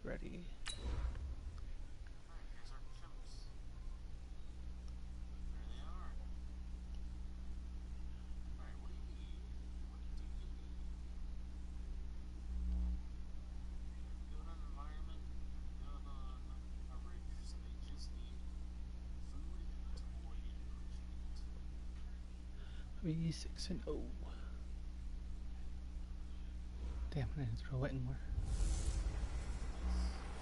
ready. Be 6-0. Damn, I didn't throw it anymore.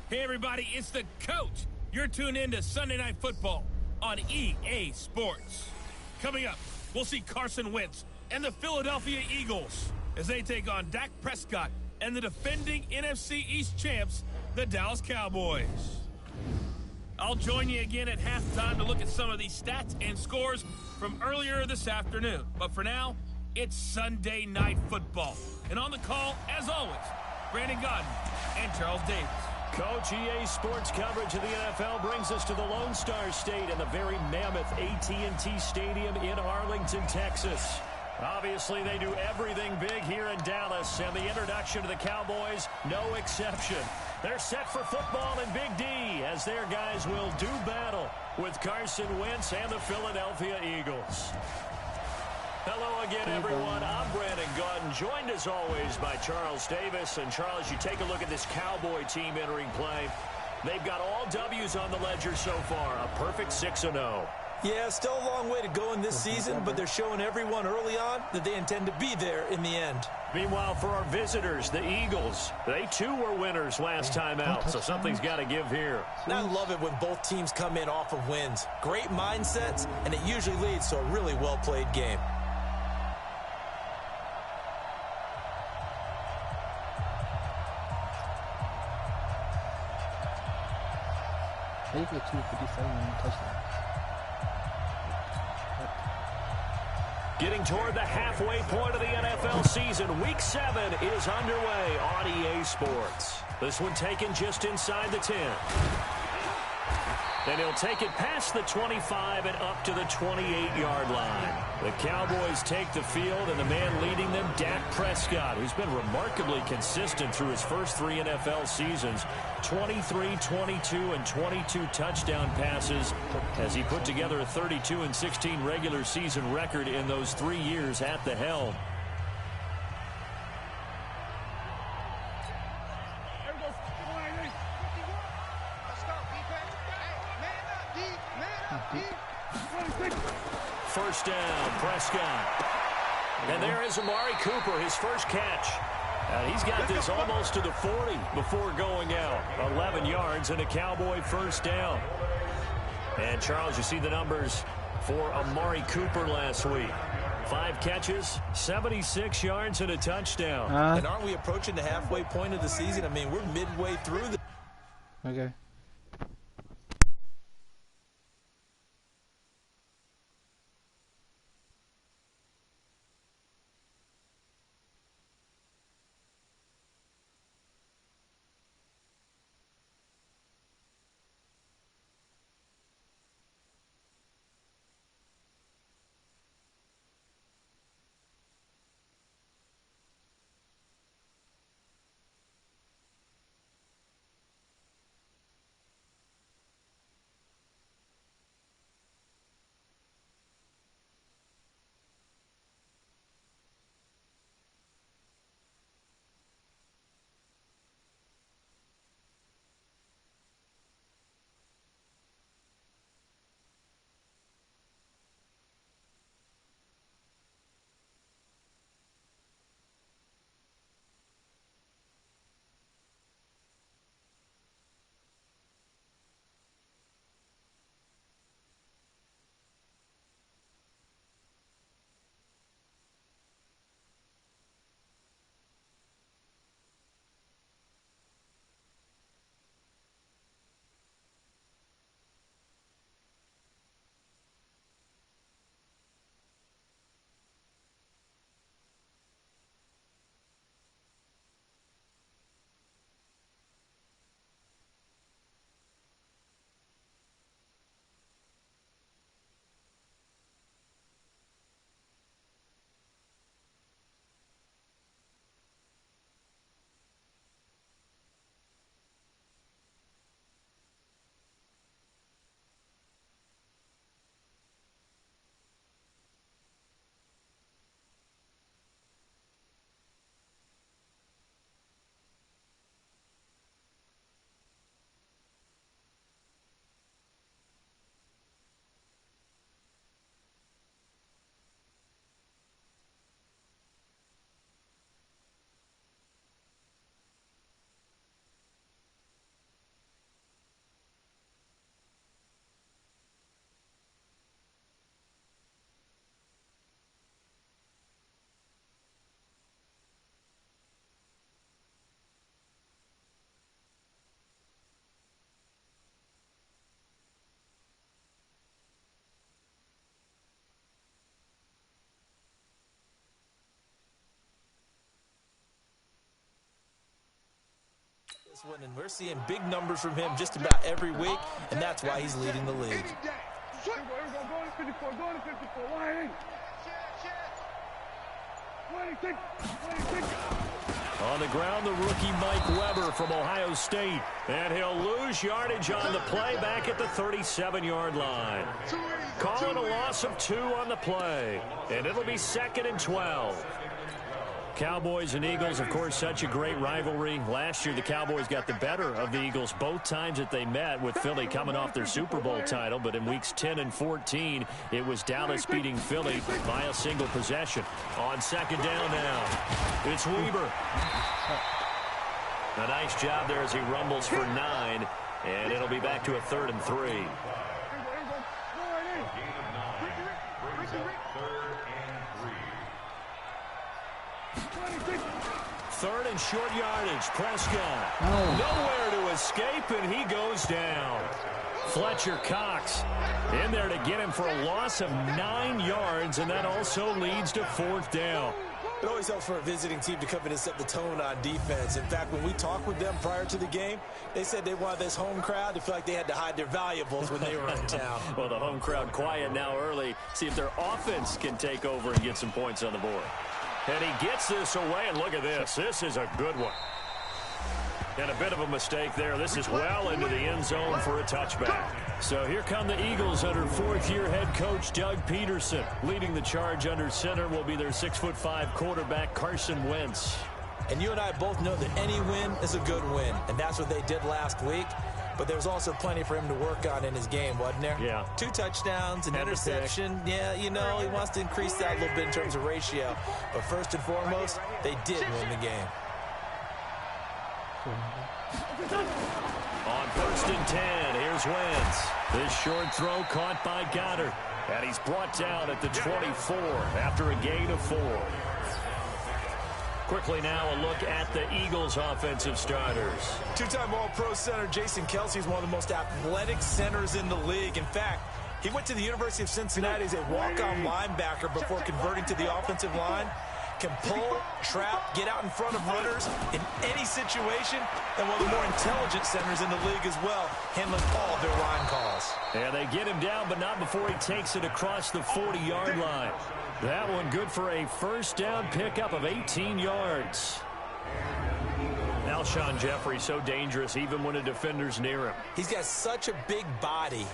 Hey everybody, it's the coach. You're tuned in to Sunday Night Football on EA Sports. Coming up, we'll see Carson Wentz and the Philadelphia Eagles as they take on Dak Prescott and the defending NFC East champs, the Dallas Cowboys. I'll join you again at halftime to look at some of these stats and scores from earlier this afternoon. But for now, it's Sunday Night Football. And on the call, as always, Brandon Gaudin and Charles Davis. Coach, EA Sports coverage of the NFL brings us to the Lone Star State and the very mammoth AT&T Stadium in Arlington, Texas. Obviously, they do everything big here in Dallas, and the introduction to the Cowboys, no exception. They're set for football in Big D as their guys will do battle with Carson Wentz and the Philadelphia Eagles. Hello again, everyone. I'm Brandon Gaudin, joined as always by Charles Davis. And Charles, you take a look at this Cowboy team entering play. They've got all W's on the ledger so far, a perfect 6-0. Yeah, still a long way to go in this season, but they're showing everyone early on that they intend to be there in the end. Meanwhile, for our visitors, the Eagles, they too were winners last time out, so something's got to give here. And I love it when both teams come in off of wins. Great mindsets, and it usually leads to a really well-played game. They get 257 touchdowns. Getting toward the halfway point of the NFL season, Week 7 is underway on EA Sports. This one taken just inside the 10. And he'll take it past the 25 and up to the 28-yard line. The Cowboys take the field, and the man leading them, Dak Prescott, who's been remarkably consistent through his first 3 NFL seasons. 23, 22, and 22 touchdown passes as he put together a 32-16 regular season record in those 3 years at the helm. First down, Prescott. And there is Amari Cooper, his first catch. And he's got this almost to the 40 before going out. 11 yards and a Cowboy first down. And, Charles, you see the numbers for Amari Cooper last week. 5 catches, 76 yards, and a touchdown. And aren't we approaching the halfway point of the season? I mean, we're midway through the... Okay. And we're seeing big numbers from him just about every week, and that's why he's leading the league. On the ground, the rookie Mike Weber from Ohio State. And he'll lose yardage on the play back at the 37-yard line. Calling a loss of 2 on the play. And it'll be 2nd and 12. Cowboys and Eagles, of course, such a great rivalry. Last year, the Cowboys got the better of the Eagles both times that they met, with Philly coming off their Super Bowl title. But in weeks 10 and 14, it was Dallas beating Philly by a single possession. On 2nd down now, it's Weber. A nice job there as he rumbles for 9, and it'll be back to a 3rd and 3. Third and short yardage. Prescott. Nowhere to escape, and he goes down. Fletcher Cox in there to get him for a loss of 9 yards, and that also leads to 4th down. It always helps for a visiting team to come in and set the tone on defense. In fact, when we talked with them prior to the game, they said they wanted this home crowd to feel like they had to hide their valuables when they were in town. Well, the home crowd quiet now early. See if their offense can take over and get some points on the board. And he gets this away, and look at this. This is a good one. And a bit of a mistake there. This is well into the end zone for a touchback. So here come the Eagles under 4th-year head coach Doug Peterson. Leading the charge under center will be their 6'5" quarterback Carson Wentz. And you and I both know that any win is a good win, and that's what they did last week. But there was also plenty for him to work on in his game, wasn't there? Yeah. 2 touchdowns, an interception. Yeah, you know, he wants to increase that a little bit in terms of ratio. But first and foremost, they did win the game. On 1st and 10, here's Wentz. This short throw caught by Goddard. And he's brought down at the 24 after a gain of 4. Quickly now, a look at the Eagles' offensive starters. 2-time All-Pro center Jason Kelce is one of the most athletic centers in the league. In fact, he went to the University of Cincinnati as a walk-on linebacker before converting to the offensive line. Can pull, trap, get out in front of runners in any situation, and one of the more intelligent centers in the league as well, handling all of their line calls. And they get him down, but not before he takes it across the 40-yard line. That one good for a 1st down pickup of 18 yards. Alshon Jeffrey so dangerous even when a defender's near him. He's got such a big body,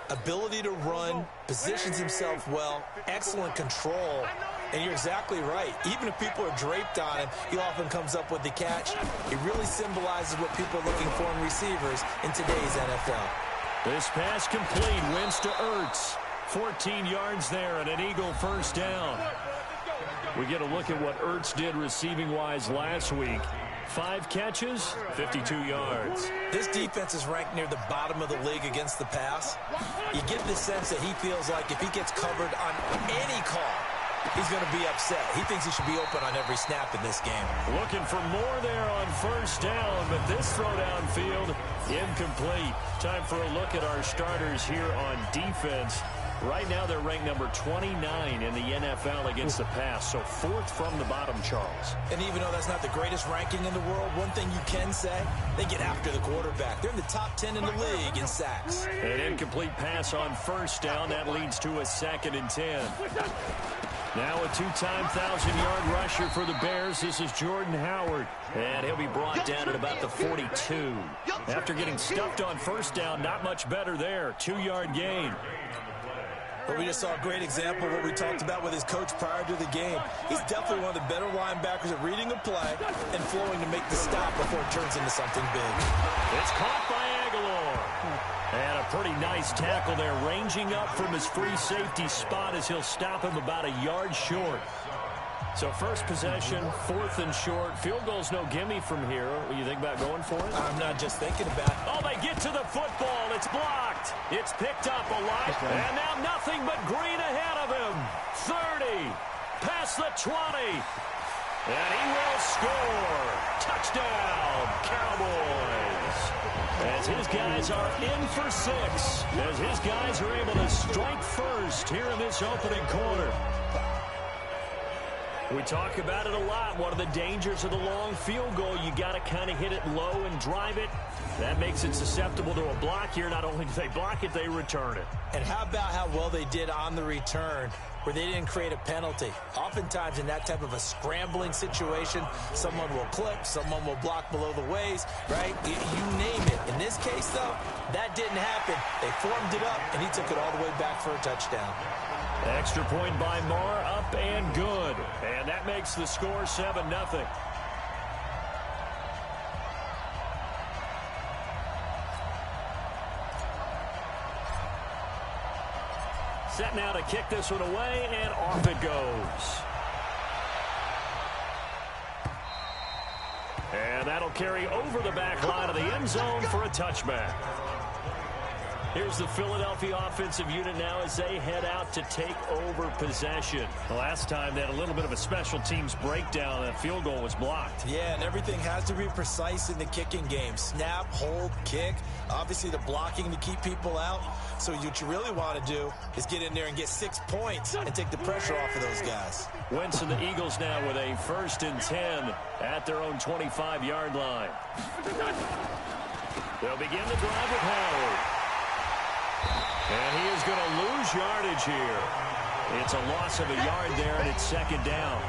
ability to run, positions himself well, excellent control. And you're exactly right. Even if people are draped on him, he often comes up with the catch. He really symbolizes what people are looking for in receivers in today's NFL. This pass complete. Wins to Ertz. 14 yards there and an Eagle 1st down. We get a look at what Ertz did receiving-wise last week. 5 catches, 52 yards. This defense is ranked near the bottom of the league against the pass. You get the sense that he feels like if he gets covered on any call, he's going to be upset. He thinks he should be open on every snap in this game. Looking for more there on 1st down, but this throw downfield, incomplete. Time for a look at our starters here on defense. Right now, they're ranked number 29 in the NFL against the pass, so 4th from the bottom, Charles. And even though that's not the greatest ranking in the world, one thing you can say, they get after the quarterback. They're in the top 10 in the league in sacks. An incomplete pass on 1st down. That leads to a 2nd and 10. Now a 2-time 1,000-yard rusher for the Bears. This is Jordan Howard. And he'll be brought down at about the 42. After getting stuffed on 1st down, not much better there. 2-yard gain. But we just saw a great example of what we talked about with his coach prior to the game. He's definitely one of the better linebackers at reading a play and flowing to make the stop before it turns into something big. It's caught by Aguilar. And a pretty nice tackle there, ranging up from his free safety spot as he'll stop him about a yard short. So first possession, 4th and short. Field goal's no gimme from here. What do you think about going for it? I'm not just thinking about it. Oh, they get to the football. It's blocked. It's picked up a lot. And now nothing but green ahead of him. 30. Past the 20. And he will score. Touchdown, Cowboys. As his guys are in for 6. As his guys are able to strike first here in this opening quarter. We talk about it a lot. One of the dangers of the long field goal, you got to kind of hit it low and drive it. That makes it susceptible to a block here. Not only do they block it, they return it. And how about how well they did on the return, where they didn't create a penalty? Oftentimes in that type of a scrambling situation, someone will clip, someone will block below the waist, right? You name it. In this case, though, that didn't happen. They formed it up, and he took it all the way back for a touchdown. Extra point by Marr, up and good. And that makes the score 7-0. Set now to kick this one away, and off it goes. And that'll carry over the back line of the end zone for a touchback. Here's the Philadelphia offensive unit now as they head out to take over possession. The last time they had a little bit of a special teams breakdown. That field goal was blocked. Yeah, and everything has to be precise in the kicking game. Snap, hold, kick. Obviously, the blocking to keep people out. So what you really want to do is get in there and get 6 points and take the pressure off of those guys. Wentz and the Eagles now with a 1st and 10 at their own 25-yard line. They'll begin the drive with Howard. And he is going to lose yardage here. It's a loss of a yard there, and it's 2nd down.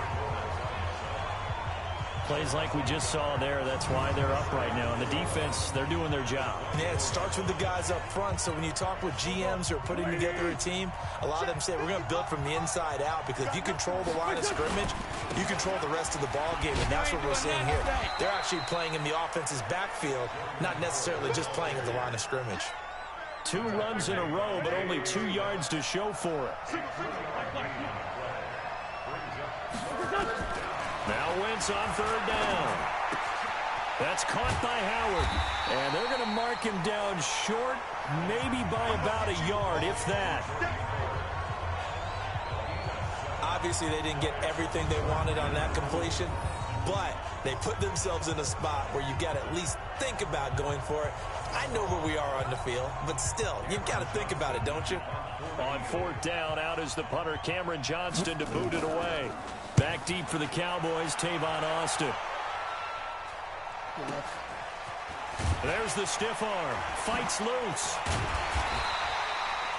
Plays like we just saw there, that's why they're up right now. And the defense, they're doing their job. Yeah, it starts with the guys up front. So when you talk with GMs who are putting together a team, a lot of them say we're going to build from the inside out, because if you control the line of scrimmage, you control the rest of the ball game, and that's what we're seeing here. They're actually playing in the offense's backfield, not necessarily just playing at the line of scrimmage. 2 runs in a row, but only 2 yards to show for it. Now Wentz on 3rd down. That's caught by Howard. And they're going to mark him down short, maybe by about a yard, if that. Obviously, they didn't get everything they wanted on that completion, but they put themselves in a spot where you've got to at least think about going for it. I know where we are on the field, but still, you've got to think about it, don't you? On 4th down, out is the punter, Cameron Johnston, to boot it away. Back deep for the Cowboys, Tavon Austin. There's the stiff arm. Fights loose.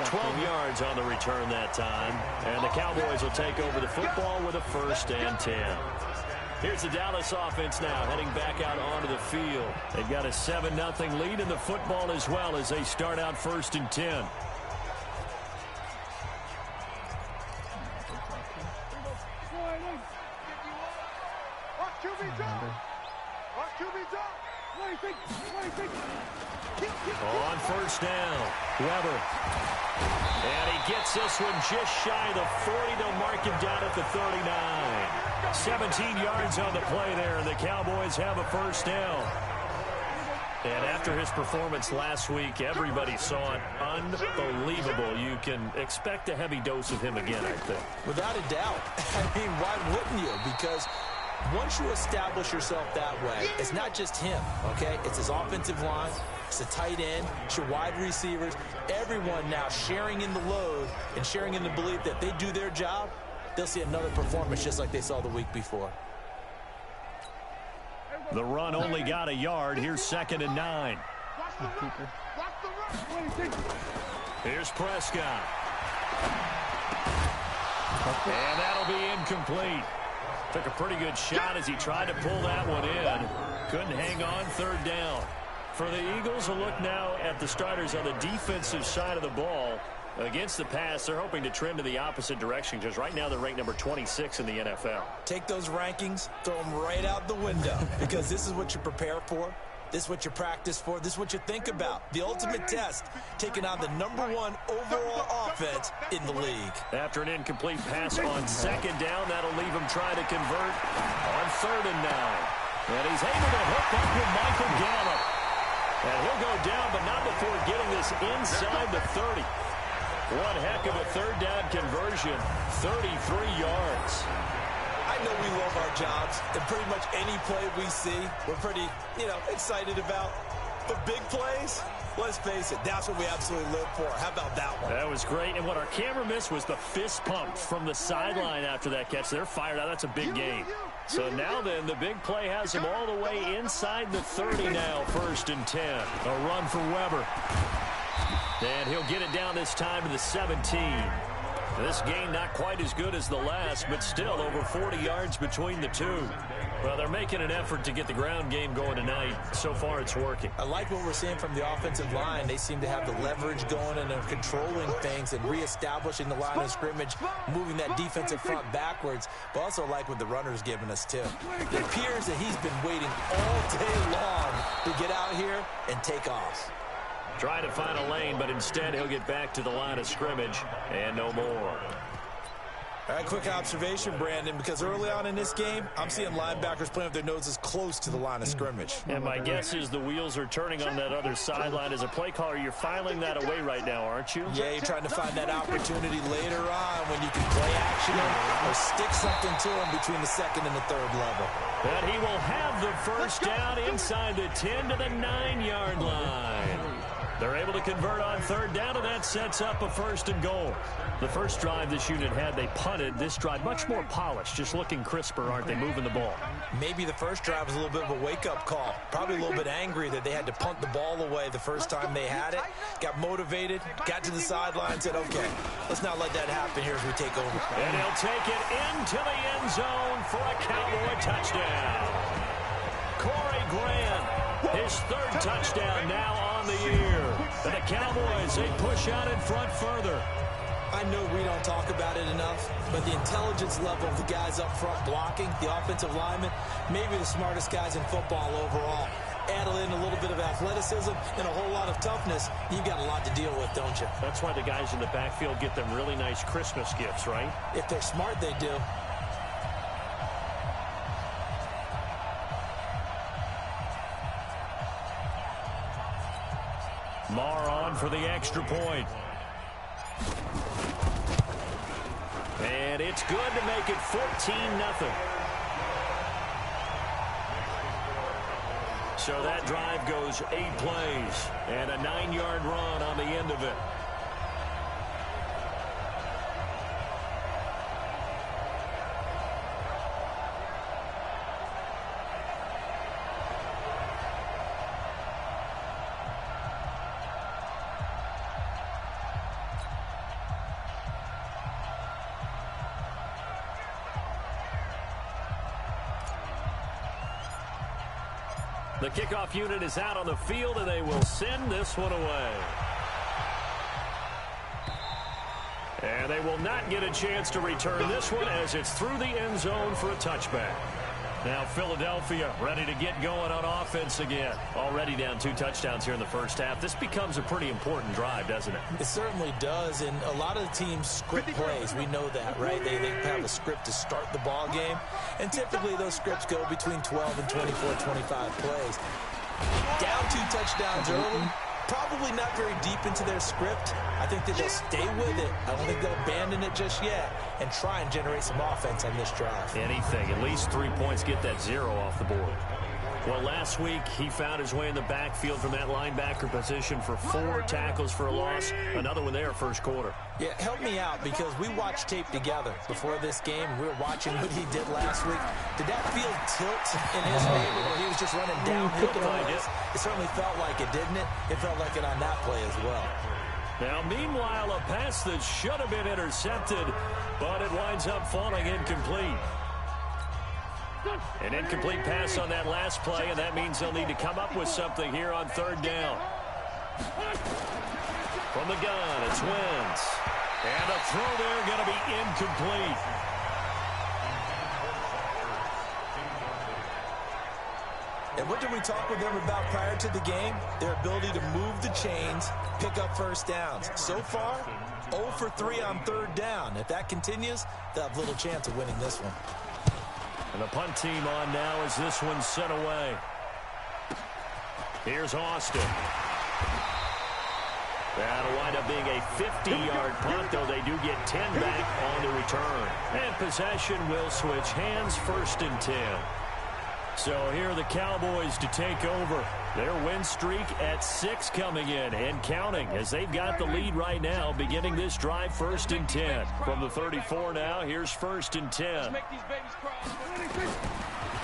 12 yards on the return that time. And the Cowboys will take over the football with a 1st and 10. Here's the Dallas offense now, heading back out onto the field. They've got a 7-0 lead in the football as well as they start out 1st and 10. On 1st down, Weber. And he gets this one just shy of the 40. They'll mark him down at the 39. 17 yards on the play there, and the Cowboys have a 1st down. And after his performance last week, everybody saw it. Unbelievable. You can expect a heavy dose of him again, I think. Without a doubt. I mean, why wouldn't you? Because once you establish yourself that way, it's not just him, okay? It's his offensive line, it's the tight end, it's your wide receivers, everyone now sharing in the load and sharing in the belief that they do their job, they'll see another performance just like they saw the week before. The run only got a yard. Here's 2nd and 9. Here's Prescott. And that'll be incomplete. Took a pretty good shot as he tried to pull that one in. Couldn't hang on. 3rd down. For the Eagles, a look now at the starters on the defensive side of the ball. Against the pass, they're hoping to trend to the opposite direction, because right now they're ranked number 26 in the NFL. Take those rankings, throw them right out the window, because this is what you prepare for. This is what you practice for. This is what you think about. The ultimate test, taking on the #1 overall offense in the league. After an incomplete pass on 2nd down, that'll leave him trying to convert on 3rd and 9. And he's able to hook up with Michael Gallup. And he'll go down, but not before getting this inside the 30. One heck of a 3rd down conversion, 33 yards. I know we love our jobs, and pretty much any play we see, we're pretty, excited about. But big plays, let's face it, that's what we absolutely live for. How about that one? That was great. And what our camera missed was the fist pump from the sideline after that catch. They're fired out. That's a big gain. So now then, the big play has him all the way inside the 30 now, 1st and 10. A run for Weber. And he'll get it down this time to the 17. This game not quite as good as the last, but still over 40 yards between the two. Well, they're making an effort to get the ground game going tonight. So far, it's working. I like what we're seeing from the offensive line. They seem to have the leverage going and are controlling things and reestablishing the line of scrimmage, moving that defensive front backwards. But also like what the runner's giving us, too. It appears that he's been waiting all day long to get out here and take off. Trying to find a lane, but instead he'll get back to the line of scrimmage and no more. All right, quick observation, Brandon, because early on in this game, I'm seeing linebackers playing with their noses close to the line of scrimmage. And my guess is the wheels are turning on that other sideline. As a play caller, you're filing that away right now, aren't you? Yeah, you're trying to find that opportunity later on when you can play action or stick something to him between the 2nd and the 3rd level. And he will have the first down inside the 10 to the 9-yard line. They're able to convert on 3rd down, and that sets up a 1st and goal. The first drive this unit had, they punted. This drive, much more polished, just looking crisper, aren't they, moving the ball? Maybe the first drive was a little bit of a wake-up call. Probably a little bit angry that they had to punt the ball away the first time they had it. Got motivated, got to the sideline, said, okay, let's not let that happen here as we take over. And he'll take it into the end zone for a Cowboy touchdown. Corey Grant, his 3rd touchdown now on the year. And the Cowboys, they push out in front further. I know we don't talk about it enough, but the intelligence level of the guys up front blocking, the offensive linemen, maybe the smartest guys in football overall. Add in a little bit of athleticism and a whole lot of toughness, you've got a lot to deal with, don't you? That's why the guys in the backfield get them really nice Christmas gifts, right? If they're smart, they do. Marr on for the extra point. And it's good to make it 14-0. So that drive goes 8 plays and a 9-yard run on the end of it. The kickoff unit is out on the field, and they will send this one away. And they will not get a chance to return this one as it's through the end zone for a touchback. Now Philadelphia ready to get going on offense again. Already down 2 touchdowns here in the first half. This becomes a pretty important drive, doesn't it? It certainly does, and a lot of the teams script plays. We know that, right? They have a script to start the ball game, and typically those scripts go between 12 and 24, 25 plays. Down 2 touchdowns early, probably not very deep into their script. I think that they'll stay with it. I don't think they'll abandon it just yet and try and generate some offense on this drive. Anything, at least 3 points, get that 0 off the board. Well, last week he found his way in the backfield from that linebacker position for 4 tackles for a loss. Another one there first quarter. Yeah, help me out because we watched tape together before this game. We were watching what he did last week. Did that field tilt in his favor where he was just running downhill? It certainly felt like it, didn't it? It felt like it on that play as well. Now, meanwhile, a pass that should have been intercepted, but it winds up falling incomplete. An incomplete pass on that last play, and that means they'll need to come up with something here on 3rd down. From the gun, it's Wentz. And a throw there going to be incomplete. And what did we talk with them about prior to the game? Their ability to move the chains, pick up first downs. So far, 0 for 3 on 3rd down. If that continues, they'll have little chance of winning this one. And the punt team on now as this one's sent away. Here's Austin. That'll wind up being a 50-yard punt, though they do get 10 back on the return. And possession will switch hands, 1st and 10. So here are the Cowboys to take over. Their win streak at 6 coming in and counting as they've got the lead right now, beginning this drive 1st and 10. From the 34 now, here's 1st and 10.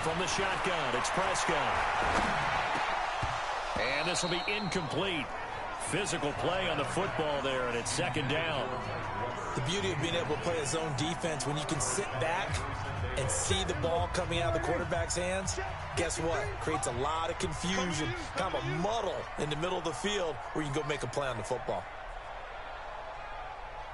From the shotgun, it's Prescott. And this will be incomplete. Physical play on the football there, and it's 2nd down. The beauty of being able to play a zone defense, when you can sit back and see the ball coming out of the quarterback's hands, guess what? Creates a lot of confusion, kind of a muddle in the middle of the field where you can go make a play on the football.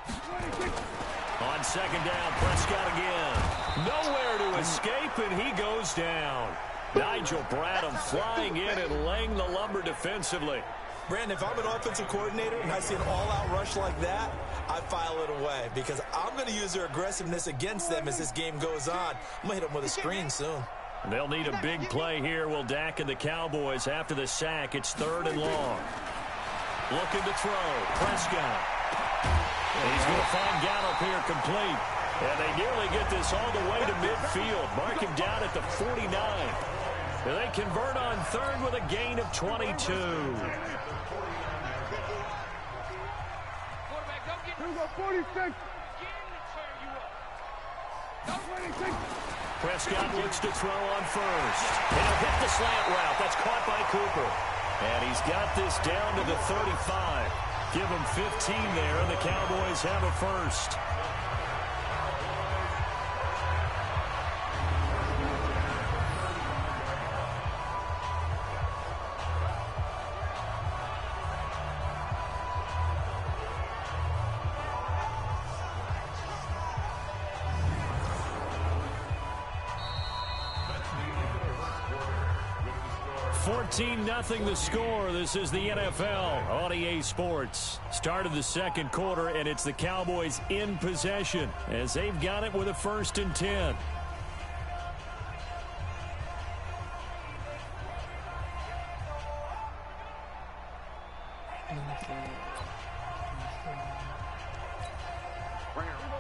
On 2nd down, Prescott again. Nowhere to escape, and he goes down. Nigel Bradham flying in and laying the lumber defensively. Brandon, if I'm an offensive coordinator and I see an all-out rush like that, I file it away because I'm going to use their aggressiveness against them as this game goes on. I'm going to hit them with a screen soon. They'll need a big play here, will Dak and the Cowboys. After the sack, it's 3rd and long. Looking to throw. Prescott. He's going to find Gallup here complete. And they nearly get this all the way to midfield. Mark him down at the 49. And they convert on 3rd with a gain of 22. Prescott looks to throw on 1st. And he'll hit the slant route. That's caught by Cooper. And he's got this down to the 35. Give him 15 there, and the Cowboys have a 1st. Nothing the score. This is the NFL on EA Sports. Start of the 2nd quarter, and it's the Cowboys in possession as they've got it with a 1st and 10.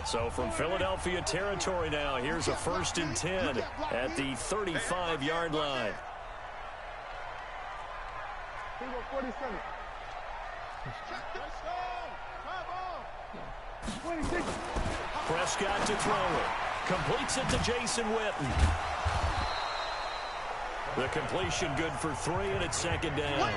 So from Philadelphia territory now, here's a 1st and 10 at the 35-yard line. 47. Prescott to throw it. Completes it to Jason Witten. The completion good for 3, and it's 2nd down.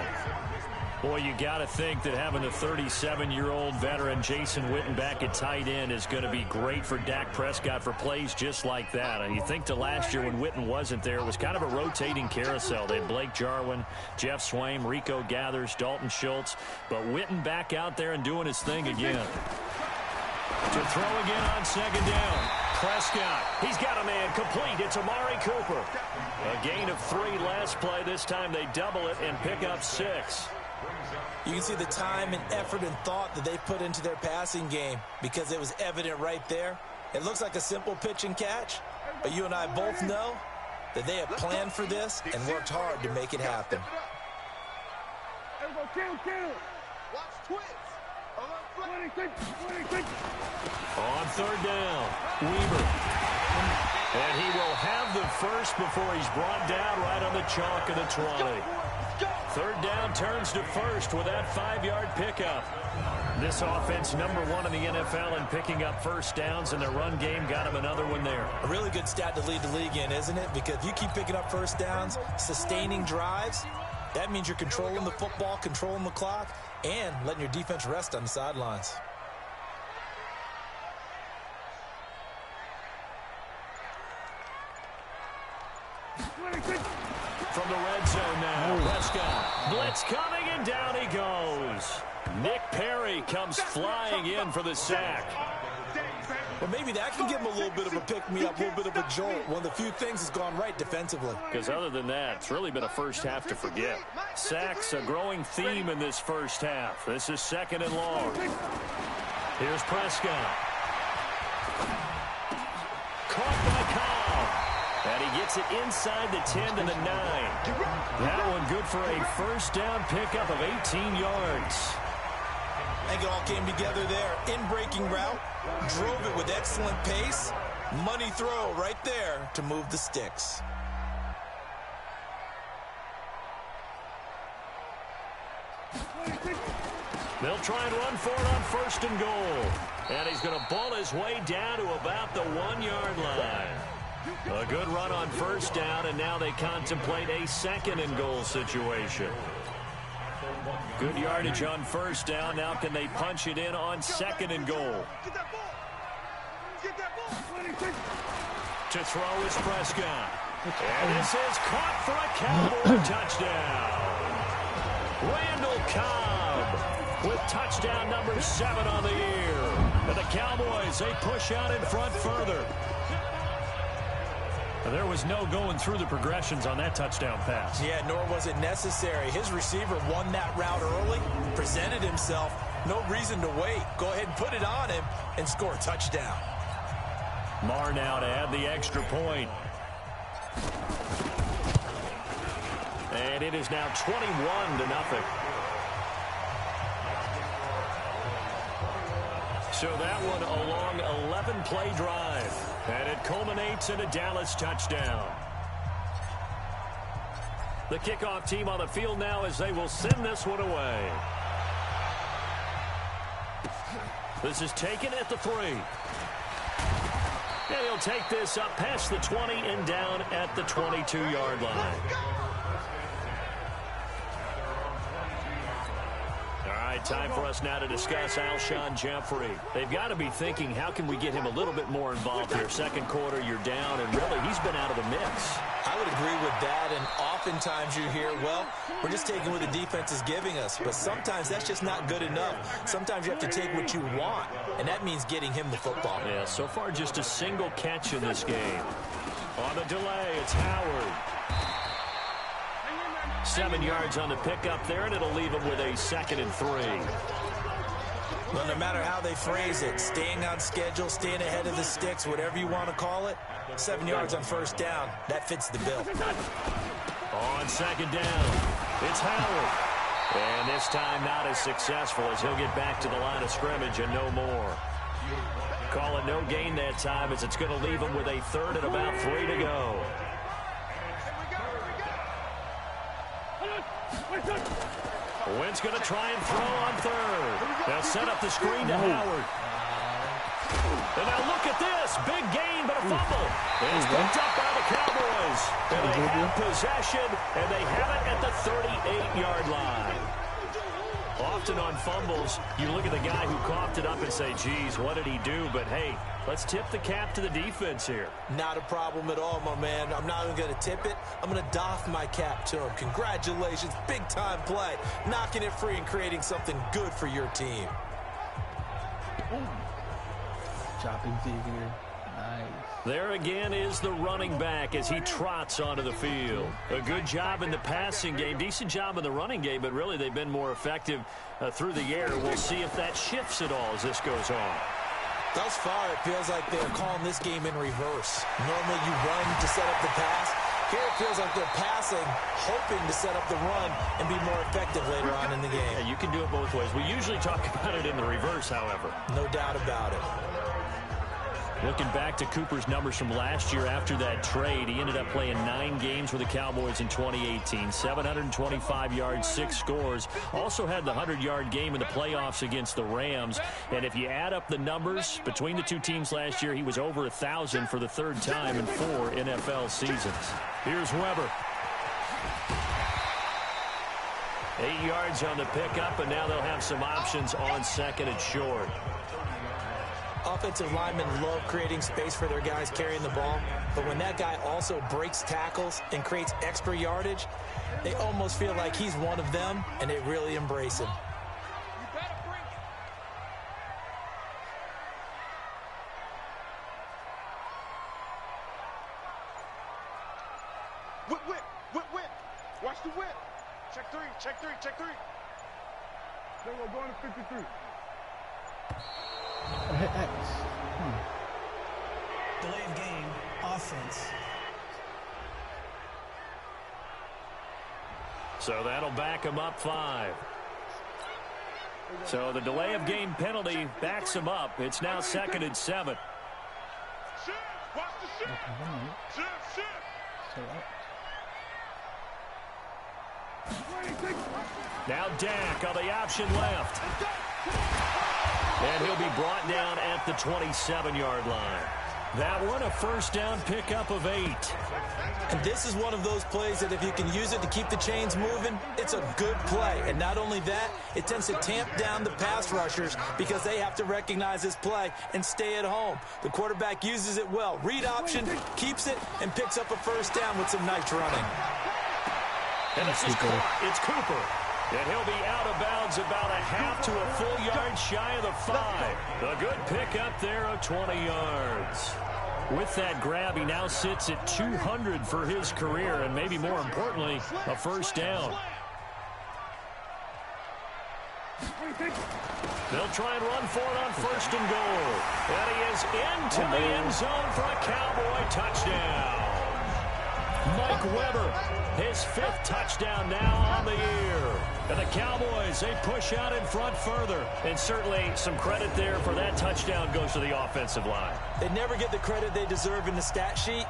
Boy, you got to think that having the 37-year-old veteran Jason Witten back at tight end is going to be great for Dak Prescott for plays just like that. And you think to last year when Witten wasn't there, it was kind of a rotating carousel. They had Blake Jarwin, Jeff Swaim, Rico Gathers, Dalton Schultz. But Witten back out there and doing his thing again. To throw again on 2nd down. Prescott, he's got a man complete. It's Amari Cooper. A gain of 3 last play. This time they double it and pick up 6. You can see the time and effort and thought that they put into their passing game because it was evident right there. It looks like a simple pitch and catch, but you and I both know that they have planned for this and worked hard to make it happen. On 3rd down, Weaver. And he will have the 1st before he's brought down right on the chalk of the 20. 3rd down turns to 1st with that 5-yard pickup. This offense #1 in the NFL in picking up 1st downs, and their run game got him another one there. A really good stat to lead the league in, isn't it? Because if you keep picking up 1st downs, sustaining drives, that means you're controlling the football, controlling the clock, and letting your defense rest on the sidelines. From the red zone now, Prescott. Blitz coming, and down he goes. Nick Perry comes flying in for the sack. Well, maybe that can give him a little bit of a pick-me-up, a little bit of a jolt. One of the few things that's gone right defensively. Because other than that, it's really been a first half to forget. Sacks, a growing theme in this first half. This is 2nd and long. Here's Prescott. Caught by Cobb. And he gets it inside the 10 to the 9. That one good for a 1st down pickup of 18 yards. I think it all came together there. In-breaking route, drove it with excellent pace. Money throw right there to move the sticks. They'll try and run for it on 1st and goal. And he's going to ball his way down to about the 1-yard line. A good run on 1st down, and now they contemplate a 2nd and goal situation. Good yardage on 1st down. Now can they punch it in on 2nd and goal? To throw is Prescott. And this is caught for a Cowboy touchdown. Randall Cobb with touchdown number 7 on the year. And the Cowboys, they push out in front further. There was no going through the progressions on that touchdown pass. Yeah, nor was it necessary. His receiver won that route early, presented himself. No reason to wait. Go ahead and put it on him and score a touchdown. Marr now to add the extra point. And it is now 21-0. So that one a long 11-play drive. And it culminates in a Dallas touchdown. The kickoff team on the field now as they will send this one away. This is taken at the 3. And he'll take this up past the 20 and down at the 22-yard line. All right, time for us now to discuss Alshon Jeffrey. They've got to be thinking, how can we get him a little bit more involved here? Second quarter, you're down, and really, he's been out of the mix. I would agree with that, and oftentimes you hear, well, we're just taking what the defense is giving us. But sometimes that's just not good enough. Sometimes you have to take what you want, and that means getting him the football. Yeah, so far just a single catch in this game. On the delay, it's Howard. 7 yards on the pickup there, and it'll leave him with a 2nd and 3. Well, no matter how they phrase it, staying on schedule, staying ahead of the sticks, whatever you want to call it, 7 yards on 1st down, that fits the bill. On 2nd down, it's Howard. And this time not as successful as he'll get back to the line of scrimmage and no more. Call it no gain that time as it's going to leave him with a 3rd and about 3 to go. Wentz going to try and throw on 3rd. They'll set up the screen to Howard. And now look at this. Big gain, but a fumble. It's picked up by the Cowboys. And they have possession, and they have it at the 38-yard line. Often on fumbles, you look at the guy who coughed it up and say, geez, what did he do? But, hey, let's tip the cap to the defense here. Not a problem at all, my man. I'm not even going to tip it. I'm going to doff my cap to him. Congratulations. Big-time play. Knocking it free and creating something good for your team. Dropping Xavier. Nice. There again is the running back as he trots onto the field. A good job in the passing game. Decent job in the running game, but really they've been more effective through the air. We'll see if that shifts at all as this goes on. Thus far, it feels like they're calling this game in reverse. Normally you run to set up the pass. Here it feels like they're passing, hoping to set up the run and be more effective later on in the game. Yeah, you can do it both ways. We usually talk about it in the reverse, however. No doubt about it. Looking back to Cooper's numbers from last year after that trade, he ended up playing 9 games for the Cowboys in 2018. 725 yards, 6 scores. Also had the 100-yard game in the playoffs against the Rams. And if you add up the numbers between the two teams last year, he was over 1,000 for the 3rd time in 4 NFL seasons. Here's Weber. 8 yards on the pickup, and now they'll have some options on 2nd and short. Offensive linemen love creating space for their guys carrying the ball, but when that guy also breaks tackles and creates extra yardage, they almost feel like he's one of them, and they really embrace him. Whip. Watch the whip. Check 3. They will go to 53. Hit X. Delay of game, offense. So that'll back him up 5. So the delay of game penalty backs him up. It's now 2nd and 7. Shift. Watch the shift. Shift. So up. Now Dak on the option left. And he'll be brought down at the 27-yard line. That one, a first down pickup of 8. And this is one of those plays that if you can use it to keep the chains moving, it's a good play. And not only that, it tends to tamp down the pass rushers because they have to recognize this play and stay at home. The quarterback uses it well. Read option, keeps it, and picks up a first down with some nice running. And this is it's Cooper. And he'll be out of bounds about a half to a full yard shy of the 5. A good pickup there of 20 yards. With that grab, he now sits at 200 for his career, and maybe more importantly, a first down. They'll try and run for it on first and goal. And he is into the end zone for a Cowboy touchdown. Mike Weber, his 5th touchdown now on the year. And the Cowboys, they push out in front further. And certainly some credit there for that touchdown goes to the offensive line. They never get the credit they deserve in the stat sheet,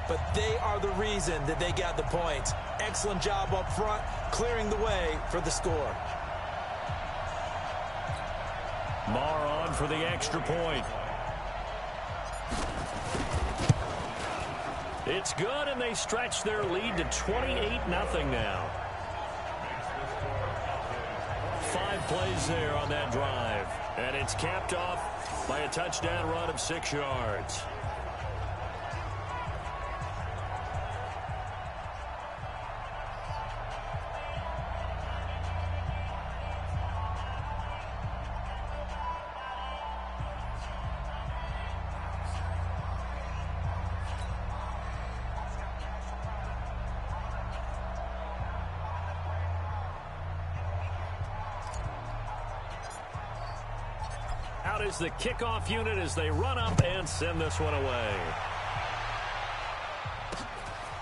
but they are the reason that they got the points. Excellent job up front, clearing the way for the score. Marr on for the extra point. It's good, and they stretch their lead to 28-0 now. 5 plays there on that drive. And it's capped off by a touchdown run of 6 yards. Out is the kickoff unit as they run up and send this one away.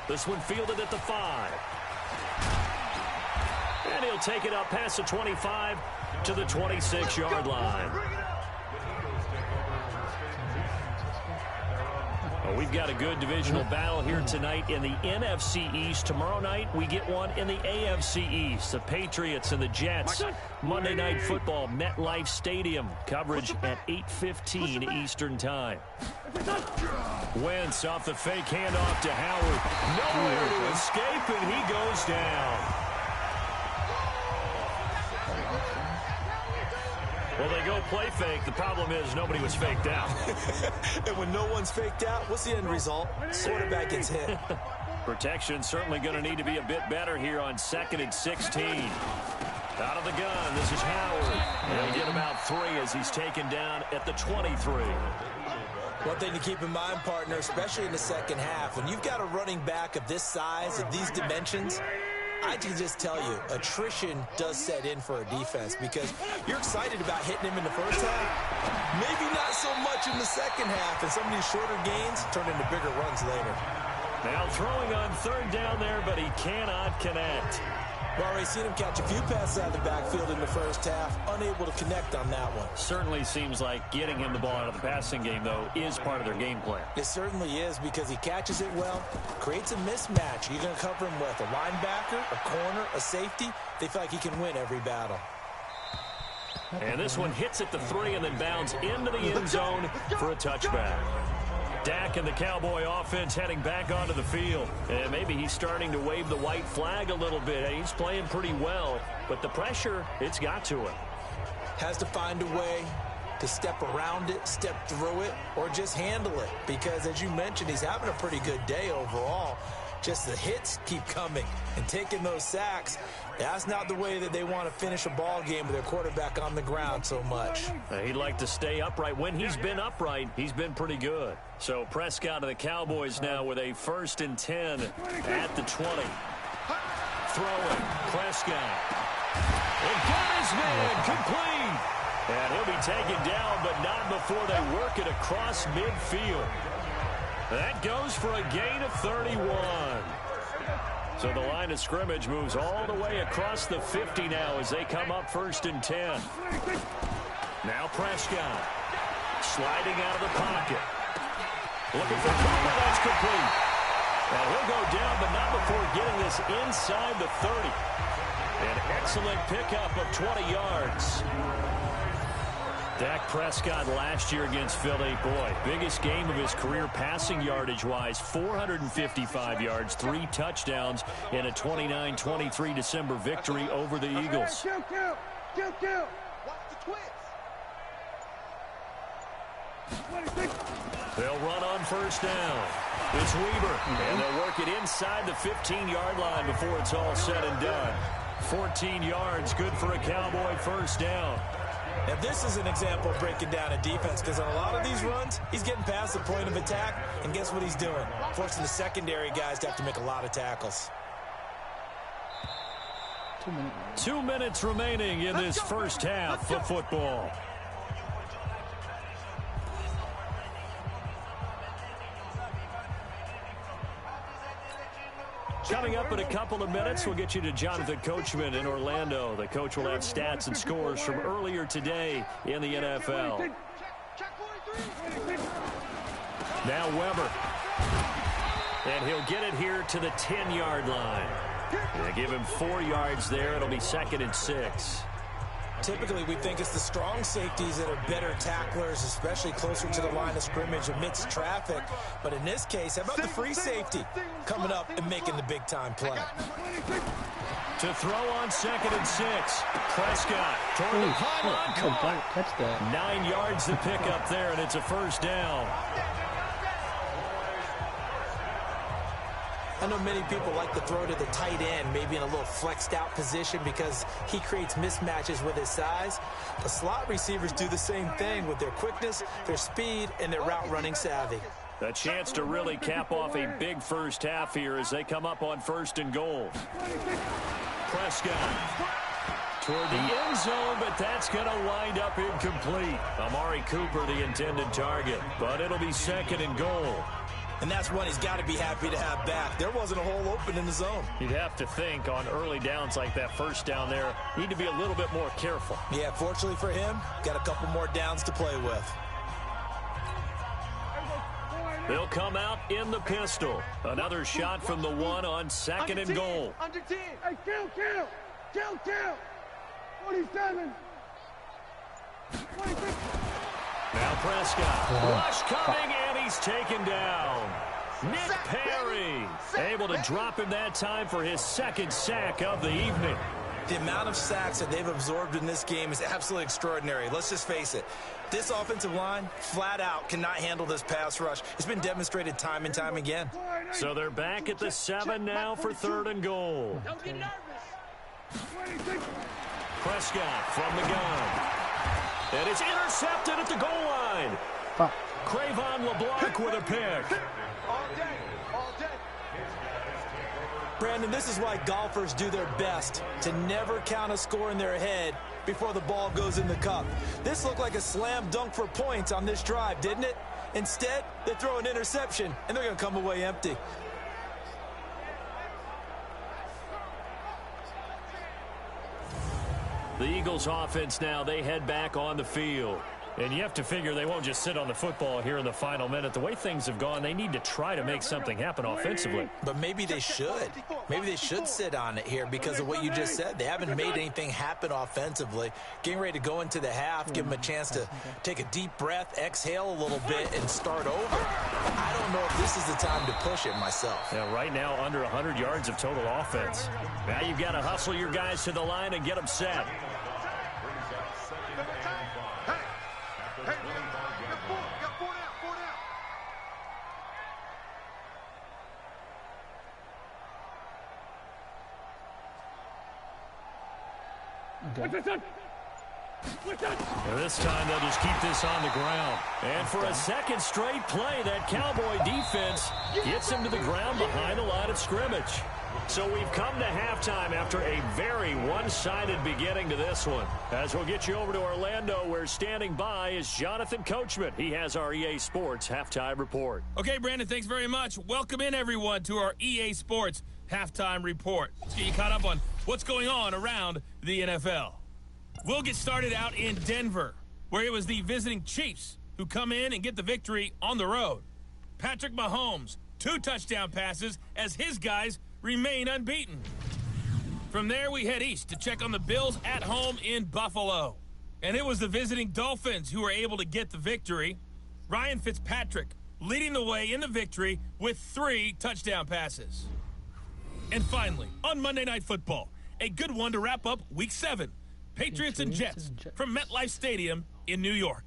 This one fielded at the 5. And he'll take it up past the 25 to the 26-yard line. Well, we've got a good divisional battle here tonight in the NFC East. Tomorrow night, we get one in the AFC East. The Patriots and the Jets. Monday Night Football, MetLife Stadium. Coverage at 8:15 Eastern Time. Wentz off the fake handoff to Howard. Nowhere to escape, and he goes down. Well, they go play fake. The problem is nobody was faked out. And when no one's faked out, what's the end result? Quarterback gets hit. Protection certainly going to need to be a bit better here on 2nd and 16. Out of the gun, this is Howard. He'll get about 3 as he's taken down at the 23. One thing to keep in mind, partner, especially in the second half, when you've got a running back of this size, of these dimensions, I can just tell you, attrition does set in for a defense because you're excited about hitting him in the first half, maybe not so much in the second half, and some of these shorter gains turn into bigger runs later. Now throwing on 3rd down there, but he cannot connect. We've already seen him catch a few passes out of the backfield in the first half, unable to connect on that one. Certainly seems like getting him the ball out of the passing game, though, is part of their game plan. It certainly is because he catches it well, creates a mismatch. You're going to cover him with a linebacker, a corner, a safety. They feel like he can win every battle. And this one hits at the 3 and then bounds into the end zone for a touchback. Dak and the Cowboy offense heading back onto the field. And maybe he's starting to wave the white flag a little bit. He's playing pretty well, but the pressure, it's got to him. Has to find a way to step around it, step through it, or just handle it. Because as you mentioned, he's having a pretty good day overall. Just the hits keep coming and taking those sacks. That's not the way that they want to finish a ball game with their quarterback on the ground so much. He'd like to stay upright. When he's been upright, he's been pretty good. So Prescott of the Cowboys now with a 1st and 10 at the 20. Throwing, Prescott. And got his man complete. And he'll be taken down, but not before they work it across midfield. That goes for a gain of 31. So the line of scrimmage moves all the way across the 50 now as they come up 1st and 10. Now Prescott sliding out of the pocket. Looking for Cooper. That's complete. And he'll go down, but not before getting this inside the 30. An excellent pickup of 20 yards. Dak Prescott last year against Philly, boy, biggest game of his career passing yardage-wise, 455 yards, 3 touchdowns in a 29-23 December victory over the Eagles. Watch the twins. They'll run on first down. It's Weaver, and they'll work it inside the 15-yard line before it's all said and done. 14 yards, good for a Cowboy first down. Now, this is an example of breaking down a defense, because on a lot of these runs, he's getting past the point of attack, and guess what he's doing? Forcing the secondary guys to have to make a lot of tackles. 2 minutes. 2 minutes remaining in this first half of football. Coming up in a couple of minutes, we'll get you to Jonathan Coachman in Orlando. The coach will have stats and scores from earlier today in the NFL. Now Weber. And he'll get it here to the 10-yard line. They give him 4 yards there. It'll be 2nd and 6. Typically, we think it's the strong safeties that are better tacklers, especially closer to the line of scrimmage amidst traffic. But in this case, how about the free safety coming up and making the big-time play? To throw on 2nd and 6. Prescott toward the pylon. Catch that. 9 yards to pick up there, and it's a first down. I know many people like to throw to the tight end, maybe in a little flexed out position because he creates mismatches with his size. The slot receivers do the same thing with their quickness, their speed, and their route running savvy. A chance to really cap off a big first half here as they come up on 1st and goal. Prescott toward the end zone, but that's going to wind up incomplete. Amari Cooper, the intended target, but it'll be 2nd and goal. And that's one he's got to be happy to have back. There wasn't a hole open in the zone. You'd have to think on early downs like that first down there, need to be a little bit more careful. Yeah, fortunately for him, got a couple more downs to play with. They'll come out in the pistol. Another shot from the 1 on 2nd and goal. Under 10. Hey, kill. 47. 26. Now Prescott. Rush coming, and he's taken down. Nick Perry able to drop him that time for his 2nd sack of the evening. The amount of sacks that they've absorbed in this game is absolutely extraordinary. Let's just face it. This offensive line, flat out, cannot handle this pass rush. It's been demonstrated time and time again. So they're back at the 7 now for 3rd and goal. Don't get nervous. Prescott from the gun. And it's intercepted at the goal line. Fuck. Cravon LeBlanc with a pick. All day. Brandon, this is why golfers do their best to never count a score in their head before the ball goes in the cup. This looked like a slam dunk for points on this drive, didn't it? Instead, they throw an interception, and they're going to come away empty. The Eagles offense now, they head back on the field. And you have to figure they won't just sit on the football here in the final minute. The way things have gone, they need to try to make something happen offensively. But maybe they should. Maybe they should sit on it here because of what you just said. They haven't made anything happen offensively. Getting ready to go into the half, give them a chance to take a deep breath, exhale a little bit, and start over. I don't know if this is the time to push it myself. Yeah, right now, under 100 yards of total offense. Now you've got to hustle your guys to the line and get them set. Hey, got four down. Okay. This time they'll just keep this on the ground. And for a 2nd straight play, that Cowboy defense gets him to the ground behind the line of scrimmage. So we've come to halftime after a very one-sided beginning to this one. As we'll get you over to Orlando, where standing by is Jonathan Coachman. He has our EA Sports Halftime Report. Okay, Brandon, thanks very much. Welcome in, everyone, to our EA Sports Halftime Report. Let's get you caught up on what's going on around the NFL. We'll get started out in Denver, where it was the visiting Chiefs who come in and get the victory on the road. Patrick Mahomes, 2 touchdown passes as his guys remain unbeaten. From there, we head east to check on the Bills at home in Buffalo. And it was the visiting Dolphins who were able to get the victory. Ryan Fitzpatrick leading the way in the victory with 3 touchdown passes. And finally, on Monday Night Football, a good one to wrap up Week 7. Patriots and Jets from MetLife Stadium in New York.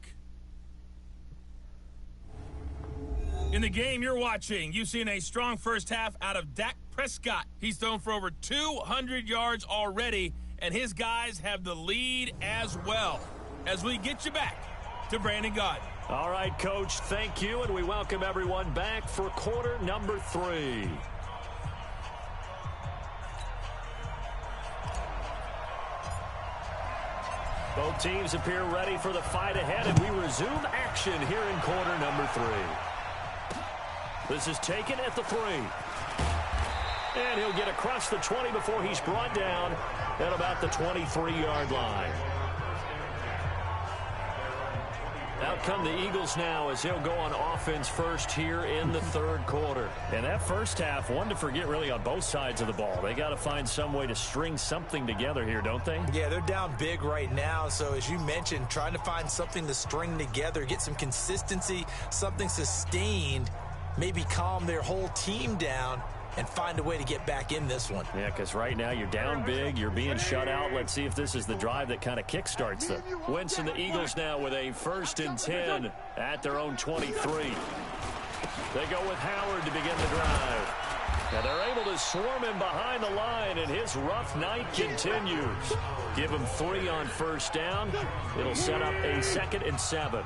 In the game you're watching, you've seen a strong first half out of Dak Prescott. He's thrown for over 200 yards already, and his guys have the lead as well. As we get you back to Brandon Gaudin. All right, Coach, thank you, and we welcome everyone back for quarter number 3. Both teams appear ready for the fight ahead, and we resume action here in quarter number 3. This is taken at the 3. And he'll get across the 20 before he's brought down at about the 23-yard line. Out come the Eagles now as they'll go on offense first here in the third quarter. And that first half, one to forget really on both sides of the ball. They got to find some way to string something together here, don't they? Yeah, they're down big right now. So as you mentioned, trying to find something to string together, get some consistency, something sustained, maybe calm their whole team down and find a way to get back in this one. Yeah, because right now you're down big, you're being shut out. Let's see if this is the drive that kind of kickstarts them. Wentz and the Eagles now with a 1st and 10 at their own 23. They go with Howard to begin the drive. And they're able to swarm him behind the line, and his rough night continues. Give him 3 on first down. It'll set up a 2nd and 7.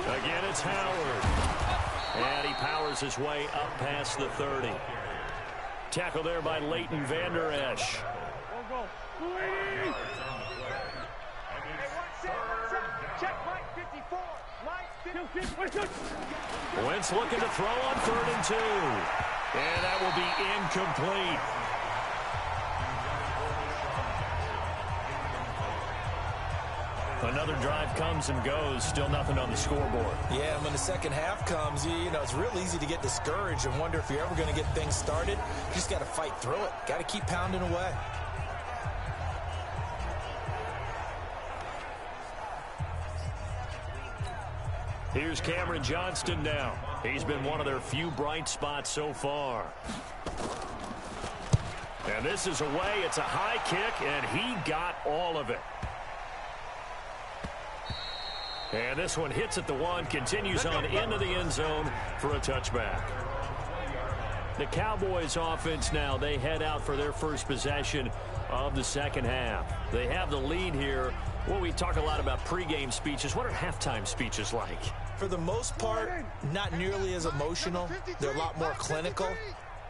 Again, it's Howard. And he powers his way up past the 30. Tackle there by Leighton Vander Esch. Wentz looking to throw on 3rd and 2. And that will be incomplete. Another drive comes and goes, still nothing on the scoreboard. Yeah, and when the second half comes, you know, it's real easy to get discouraged and wonder if you're ever going to get things started. You just got to fight through it. Got to keep pounding away. Here's Cameron Johnston now. He's been one of their few bright spots so far. And this is away. It's a high kick, and he got all of it. And this one hits at the 1, continues on into the end zone for a touchback. The Cowboys offense now, they head out for their first possession of the second half. They have the lead here. Well, we talk a lot about pregame speeches. What are halftime speeches like? For the most part, not nearly as emotional. They're a lot more clinical.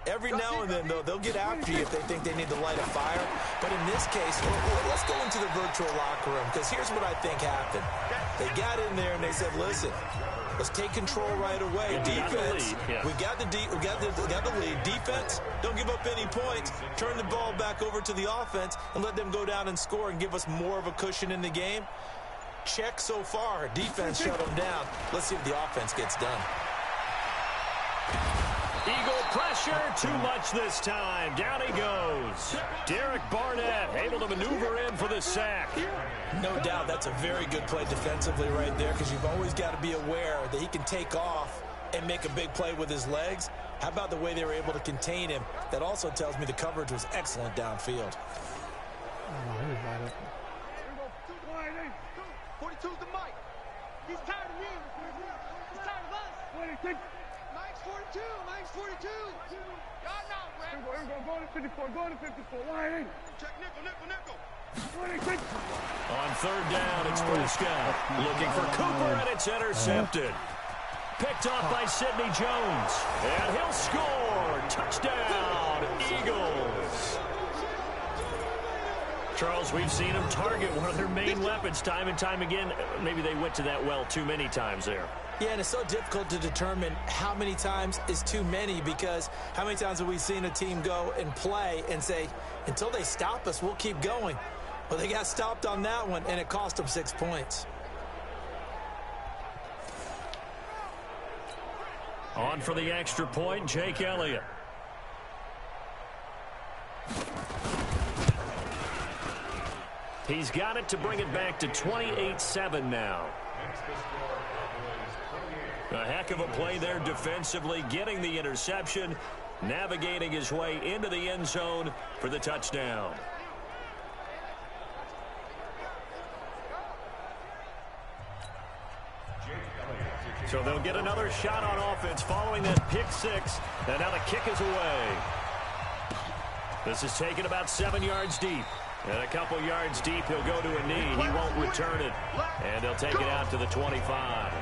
Every now and then, though, they'll get after you if they think they need to light a fire. But in this case, let's go into the virtual locker room, because here's what I think happened. They got in there and they said, listen, let's take control right away. Defense, we got the lead. Defense, don't give up any points. Turn the ball back over to the offense and let them go down and score and give us more of a cushion in the game. Check so far. Defense shut them down. Let's see if the offense gets done. Eagle pressure, too much this time. Down he goes. Derek Barnett able to maneuver in for the sack. No doubt that's a very good play defensively right there, because you've always got to be aware that he can take off and make a big play with his legs. How about the way they were able to contain him? That also tells me the coverage was excellent downfield. Oh, he was wide open. 42's the mic. He's tired of me. He's tired of us. Mike's 42. Mike's 42. Y'all know, Brad. Go to 54. Go to 54. Wide. Check nickel. On 3rd down, it's Prescott looking for Cooper, and it's intercepted. Picked off by Sidney Jones. And he'll score. Touchdown, Eagles. Charles, we've seen them target one of their main weapons time and time again. Maybe they went to that well too many times there. Yeah, and it's so difficult to determine how many times is too many, because how many times have we seen a team go and play and say, until they stop us, we'll keep going. Well, they got stopped on that one, and it cost them 6 points. On for the extra point, Jake Elliott. He's got it to bring it back to 28-7 now. A heck of a play there defensively, getting the interception, navigating his way into the end zone for the touchdown. So they'll get another shot on offense following that pick six. And now the kick is away. This is taken about 7 yards deep. And a couple yards deep, he'll go to a knee. He won't return it. And they'll take it out to the 25.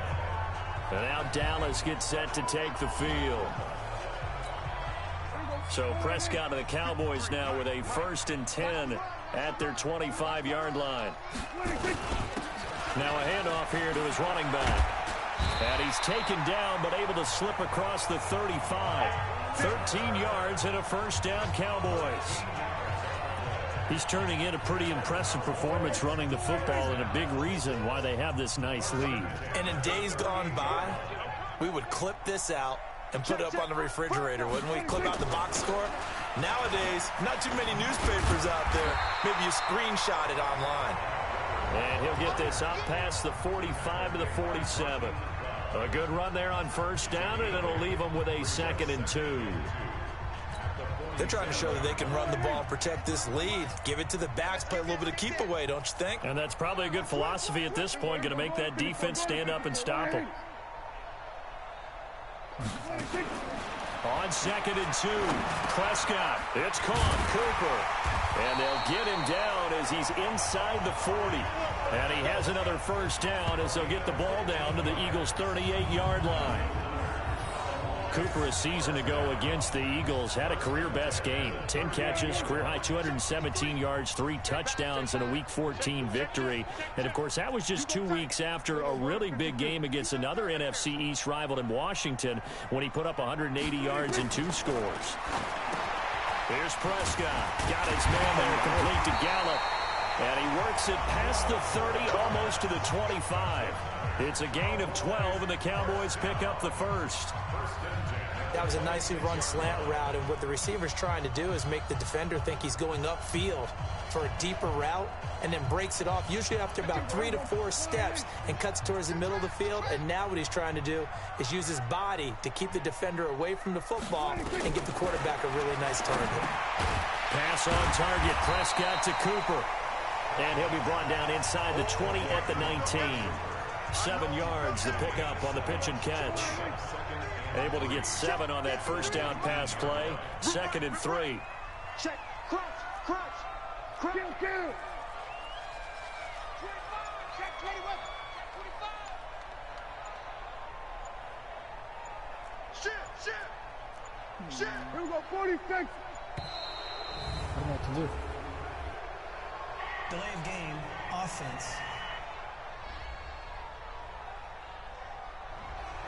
And now Dallas gets set to take the field. So Prescott and the Cowboys now with a 1st and 10 at their 25-yard line. Now a handoff here to his running back. And he's taken down but able to slip across the 35. 13 yards and a 1st down, Cowboys. He's turning in a pretty impressive performance running the football and a big reason why they have this nice lead. And in days gone by, we would clip this out and put it up on the refrigerator, wouldn't we? Clip out the box score. Nowadays, not too many newspapers out there. Maybe you screenshot it online. And he'll get this up past the 45 to the 47. A good run there on 1st down, and it'll leave them with a 2nd and 2. They're trying to show that they can run the ball and protect this lead. Give it to the backs, play a little bit of keep away, don't you think? And that's probably a good philosophy at this point, going to make that defense stand up and stop them. On 2nd and 2, Prescott. It's caught, Cooper. And they'll get him down as he's inside the 40. And he has another 1st down as they'll get the ball down to the Eagles' 38-yard line. Cooper a season ago against the Eagles had a career-best game. 10 catches, career-high 217 yards, 3 touchdowns in a Week 14 victory. And, of course, that was just 2 weeks after a really big game against another NFC East rival in Washington when he put up 180 yards and 2 scores. Here's Prescott. Got his man there, complete to Gallup. And he works it past the 30, almost to the 25. It's a gain of 12, and the Cowboys pick up the 1st. That was a nicely run slant route, and what the receiver's trying to do is make the defender think he's going upfield for a deeper route, and then breaks it off, usually after about 3 to 4 steps, and cuts towards the middle of the field. And now what he's trying to do is use his body to keep the defender away from the football and give the quarterback a really nice target. Pass on target, Prescott to Cooper. And he'll be brought down inside the 20 at the 19. 7 yards, the pickup on the pitch and catch. Able to get 7 on that 1st down pass play. 2nd and 3. Check, crunch, crunch. Kill, kill. 25, check 21, 25. Shit. Here we go, 46. I don't know what to do. Delay of game, offense.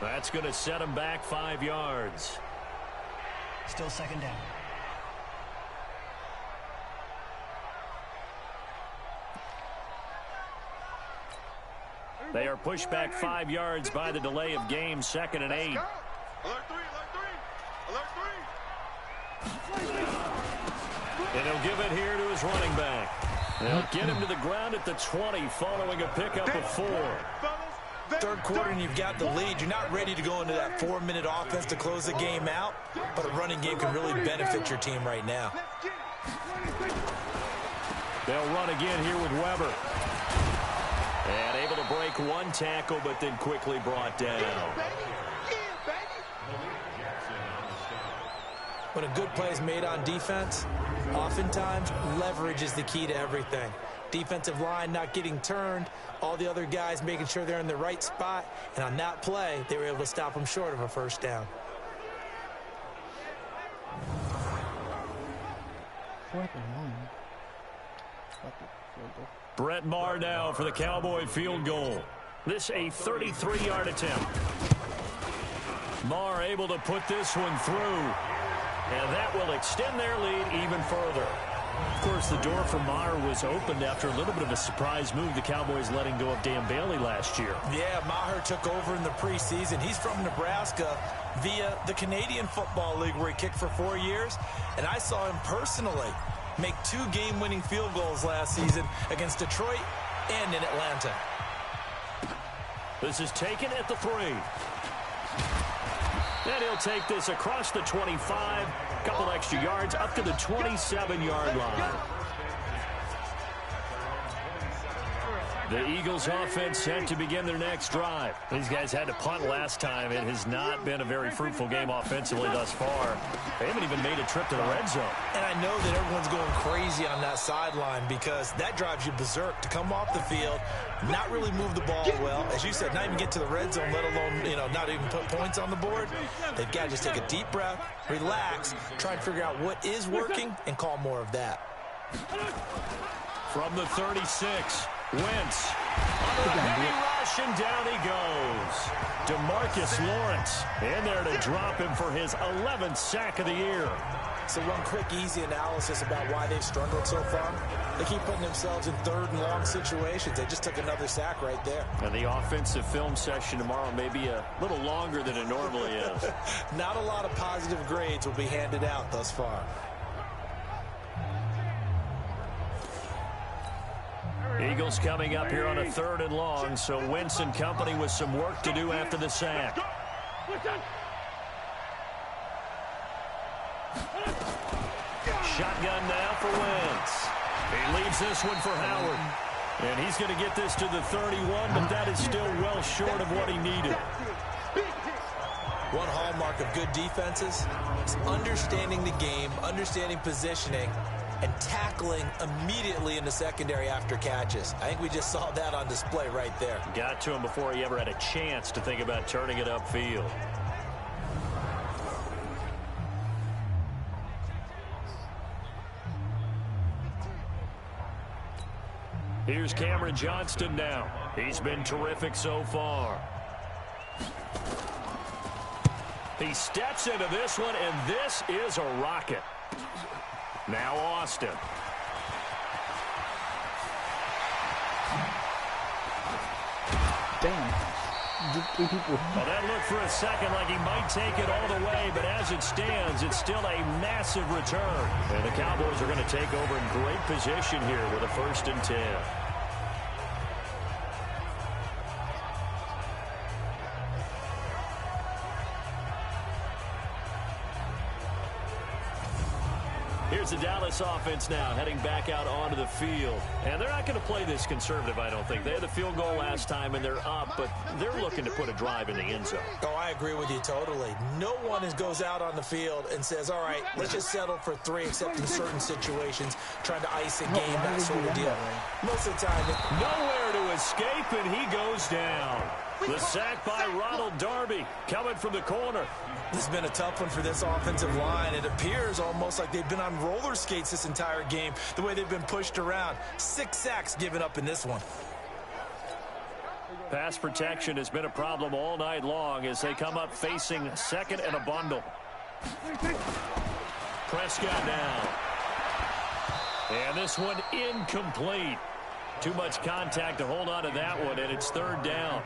That's going to set him back 5 yards. Still 2nd down. They are pushed back 5 yards by the delay of game, 2nd and 8. Alert 3, alert 3, alert 3. And he'll give it here to his running back. They'll get him to the ground at the 20 following a pickup of 4. 3rd quarter and you've got the lead. You're not ready to go into that 4-minute offense to close the game out, but a running game can really benefit your team right now. They'll run again here with Weber. And able to break 1 tackle, but then quickly brought down. When a good play is made on defense, oftentimes leverage is the key to everything. Defensive line not getting turned, all the other guys making sure they're in the right spot, and on that play, they were able to stop them short of a 1st down. 4th and 1. Brett Maher now for the Cowboy field goal. This a 33-yard attempt. Maher able to put this one through. And that will extend their lead even further. Of course, the door for Maher was opened after a little bit of a surprise move. The Cowboys letting go of Dan Bailey last year. Yeah, Maher took over in the preseason. He's from Nebraska via the Canadian Football League where he kicked for 4 years. And I saw him personally make 2 game-winning field goals last season against Detroit and in Atlanta. This is taken at the 3. And he'll take this across the 25, couple extra yards up to the 27-yard line. The Eagles offense set to begin their next drive. These guys had to punt last time. It has not been a very fruitful game offensively thus far. They haven't even made a trip to the red zone. And I know that everyone's going crazy on that sideline because that drives you berserk to come off the field, not really move the ball well. As you said, not even get to the red zone, let alone, not even put points on the board. They've got to just take a deep breath, relax, try and figure out what is working, and call more of that. From the 36, Wentz under a heavy rush, and down he goes. DeMarcus Lawrence in there to drop him for his 11th sack of the year. So one quick, easy analysis about why they've struggled so far. They keep putting themselves in 3rd and long situations. They just took another sack right there. And the offensive film session tomorrow may be a little longer than it normally is. Not a lot of positive grades will be handed out thus far. Eagles coming up here on a 3rd and long, so Wentz and company with some work to do after the sack. Shotgun now for Wentz. He leaves this one for Howard. And he's going to get this to the 31, but that is still well short of what he needed. One hallmark of good defenses is understanding the game, understanding positioning, and tackling immediately in the secondary after catches. I think we just saw that on display right there. Got to him before he ever had a chance to think about turning it upfield. Here's Cameron Johnston now. He's been terrific so far. He steps into this one, and this is a rocket. Now Austin. Damn. Three people. Well, that looked for a second like he might take it all the way, but as it stands, it's still a massive return. And the Cowboys are going to take over in great position here with a 1st and 10. Here's the Dallas offense now heading back out onto the field. And they're not going to play this conservative, I don't think. They had the field goal last time, and they're up, but they're looking to put a drive in the end zone. Oh, I agree with you totally. No one goes out on the field and says, all right, let's just settle for 3, except in certain situations, trying to ice a game, that sort of deal. Most of the time, nowhere to escape, and he goes down. The sack by Ronald Darby coming from the corner. This has been a tough one for this offensive line. It appears almost like they've been on roller skates this entire game, the way they've been pushed around. 6 sacks given up in this one. Pass protection has been a problem all night long as they come up facing 2nd and a bundle. Prescott now. And this one incomplete. Too much contact to hold on to that one, and it's 3rd down.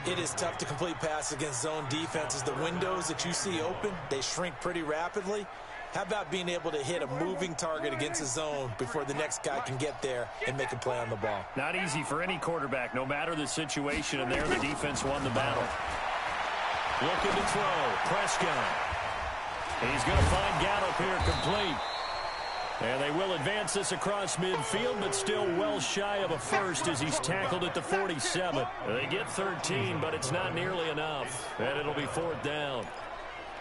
It is tough to complete passes against zone defenses. The windows that you see open, they shrink pretty rapidly. How about being able to hit a moving target against a zone before the next guy can get there and make a play on the ball? Not easy for any quarterback, no matter the situation, and there the defense won the battle. Looking to throw, Prescott. He's going to find Gallup here complete. And they will advance this across midfield, but still well shy of a first as he's tackled at the 47. They get 13, but it's not nearly enough. And it'll be 4th down.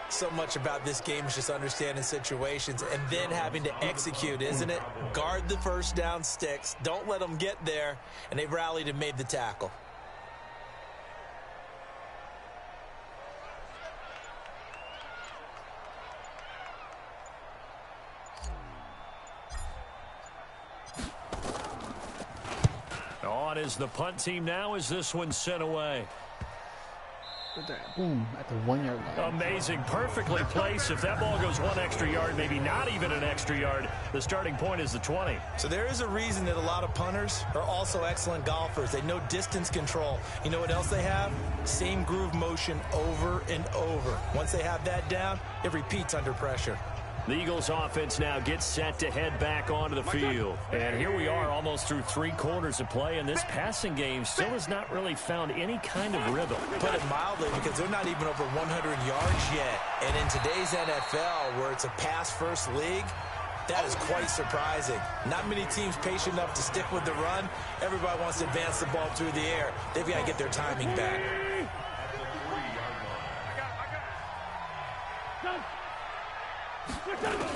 So much about this game is just understanding situations and then having to execute, isn't it? Guard the 1st down sticks. Don't let them get there. And they rallied and made the tackle. On is the punt team now as this one's sent away. Boom, at the 1-yard line. Amazing, perfectly placed. If that ball goes 1 extra yard, maybe not even an extra yard, the starting point is the 20. So there is a reason that a lot of punters are also excellent golfers. They know distance control. You know what else they have? Same groove motion over and over. Once they have that down, it repeats under pressure. The Eagles offense now gets set to head back onto the field. And here we are almost through 3 quarters of play, and this passing game still has not really found any kind of rhythm. Put it mildly, because they're not even over 100 yards yet. And in today's NFL, where it's a pass-first league, that is quite surprising. Not many teams patient enough to stick with the run. Everybody wants to advance the ball through the air. They've got to get their timing back.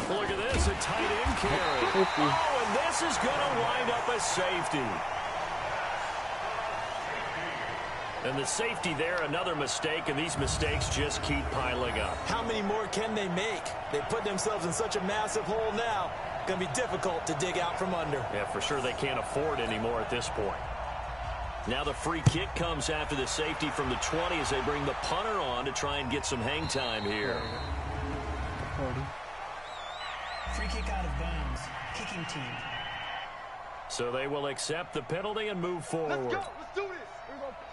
Look at this, a tight end carry. Oh, and this is going to wind up a safety. And the safety there, another mistake, and these mistakes just keep piling up. How many more can they make? They put themselves in such a massive hole now. Going to be difficult to dig out from under. Yeah, for sure they can't afford anymore at this point. Now the free kick comes after the safety from the 20 as they bring the punter on to try and get some hang time here. Free kick out of bounds. Kicking team. So they will accept the penalty and move forward. Let's go. Let's do this.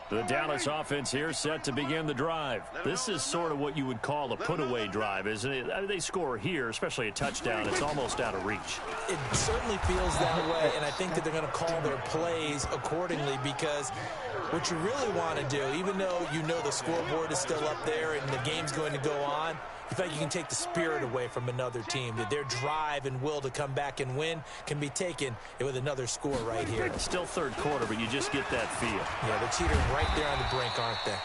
The Dallas offense here set to begin the drive. This is sort of what you would call a put-away drive, isn't it? I mean, they score here, especially a touchdown. It's almost out of reach. It certainly feels that way, and I think that they're going to call their plays accordingly, because what you really want to do, even though you know the scoreboard is still up there and the game's going to go on, in fact, you can take the spirit away from another team. That their drive and will to come back and win can be taken with another score right here. It's still third quarter, but you just get that feel. Yeah, they're teetering right there on the brink, aren't they?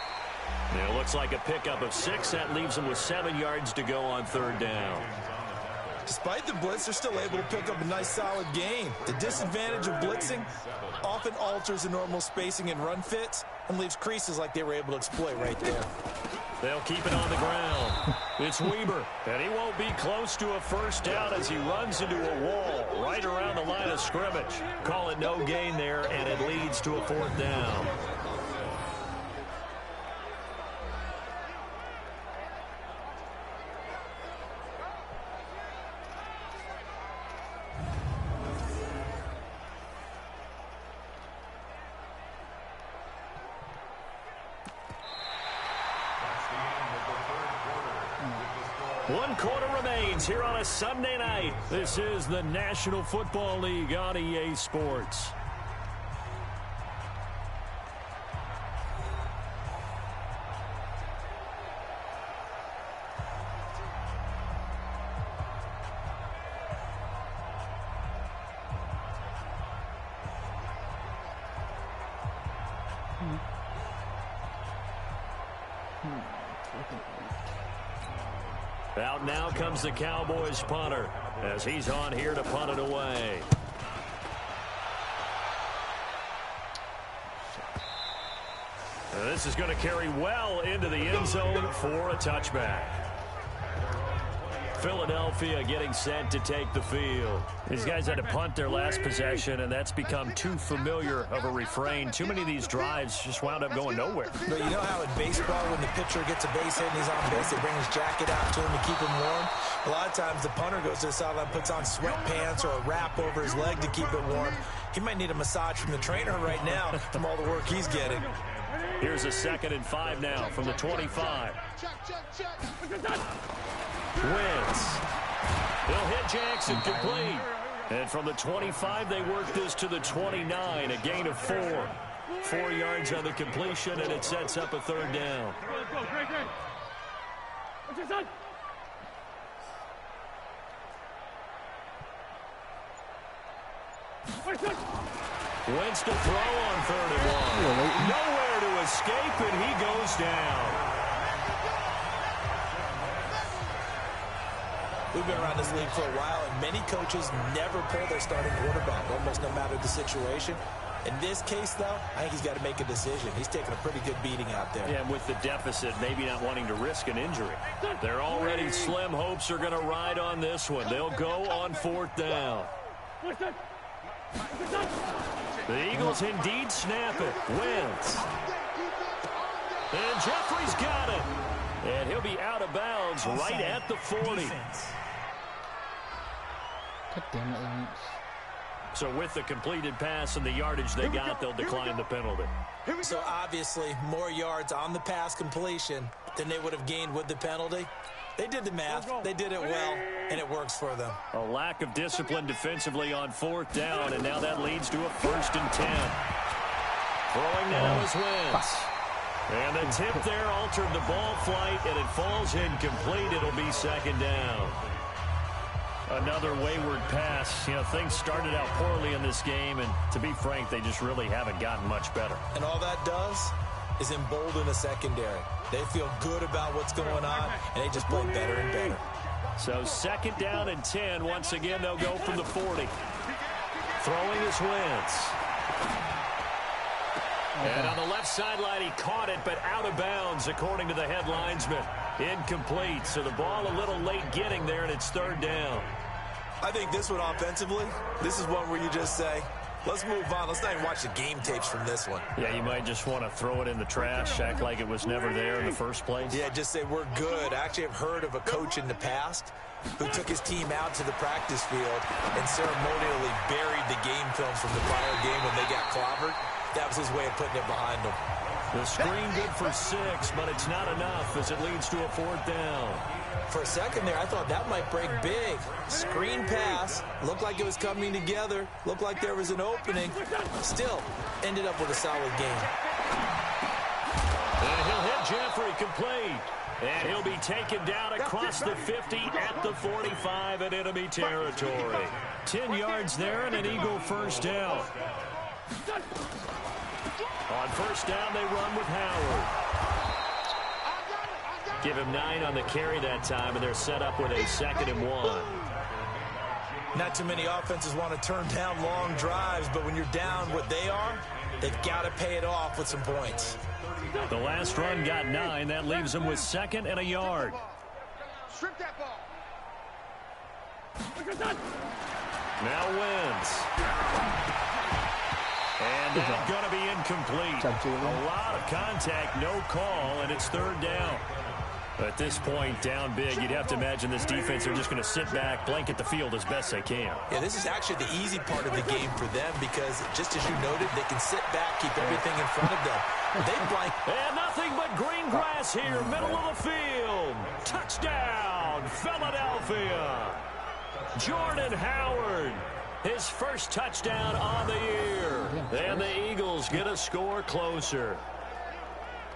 Yeah, it looks like a pickup of 6. That leaves them with 7 yards to go on third down. Despite the blitz, they're still able to pick up a nice, solid gain. The disadvantage of blitzing often alters the normal spacing and run fits and leaves creases like they were able to exploit right there. They'll keep it on the ground. It's Weber, and he won't be close to a first down as he runs into a wall right around the line of scrimmage. Call it no gain there, and it leads to a 4th down. One quarter remains here on a Sunday night. This is the National Football League on EA Sports. Out now comes the Cowboys punter as he's on here to punt it away. And this is going to carry well into the end zone for a touchback. Philadelphia getting set to take the field. These guys had to punt their last possession, and that's become too familiar of a refrain. Too many of these drives just wound up going nowhere. But you know how in baseball, when the pitcher gets a base hit and he's on base, they bring his jacket out to him to keep him warm? A lot of times the punter goes to the sideline, puts on sweatpants or a wrap over his leg to keep it warm. He might need a massage from the trainer right now from all the work he's getting. Here's a 2nd and 5 now from the 25. Wentz. He'll hit Jackson complete. And from the 25, they work this to the 29, a gain of 4. 4 yards on the completion, and it sets up a 3rd down. Wentz to throw on 3rd and 1. Nowhere to escape, and he goes down. We've been around this league for a while, and many coaches never pull their starting quarterback, almost no matter the situation. In this case, though, I think he's got to make a decision. He's taking a pretty good beating out there. Yeah, and with the deficit, maybe not wanting to risk an injury. Their already slim hopes are going to ride on this one. They'll go on 4th down. The Eagles indeed snap it. Wentz. And Jeffrey's got it. And he'll be out of bounds right at the 40. God damn it, Lance. So with the completed pass and the yardage they got, they'll decline the penalty. So obviously more yards on the pass completion than they would have gained with the penalty. They did the math. They did it well, and it works for them. A lack of discipline defensively on 4th down, and now that leads to a 1st and 10. Throwing now is Wentz. And the tip there altered the ball flight, and it falls incomplete. It'll be 2nd down. Another wayward pass. You know, things started out poorly in this game, and to be frank, they just really haven't gotten much better. And all that does is embolden the secondary. They feel good about what's going on, and they just play better and better. So 2nd down and 10. Once again, they'll go from the 40. Throwing is Wentz. And on the left sideline, he caught it, but out of bounds, according to the head linesman. Incomplete. So the ball a little late getting there, and it's 3rd down. I think this one offensively, this is one where you just say, let's move on. Let's not even watch the game tapes from this one. Yeah, you might just want to throw it in the trash, act like it was never there in the first place. Yeah, just say we're good. I actually have heard of a coach in the past who took his team out to the practice field and ceremonially buried the game films from the prior game when they got clobbered. That was his way of putting it behind him. The screen good for 6, but it's not enough as it leads to a 4th down. For a second there, I thought that might break big. Screen pass, looked like it was coming together, looked like there was an opening. Still, ended up with a solid game. And he'll hit Jeffrey complete. And he'll be taken down across the 50 at the 45 in enemy territory. 10 yards there and an Eagle 1st down. On 1st down, they run with Howard. Give him 9 on the carry that time, and they're set up with a 2nd and 1. Not too many offenses want to turn down long drives, but when you're down what they are, they've got to pay it off with some points. The last run got 9. That leaves them with 2nd and a yard. Strip that ball. Now Wentz. And that's going to be incomplete. A lot of contact, no call, and it's 3rd down. At this point, down big, you'd have to imagine this defense are just going to sit back, blanket the field as best they can. Yeah, this is actually the easy part of the game for them because, just as you noted, they can sit back, keep everything in front of them. They blank. And nothing but green grass here, middle of the field. Touchdown, Philadelphia. Jordan Howard, his first touchdown on the year. And the Eagles get a score closer.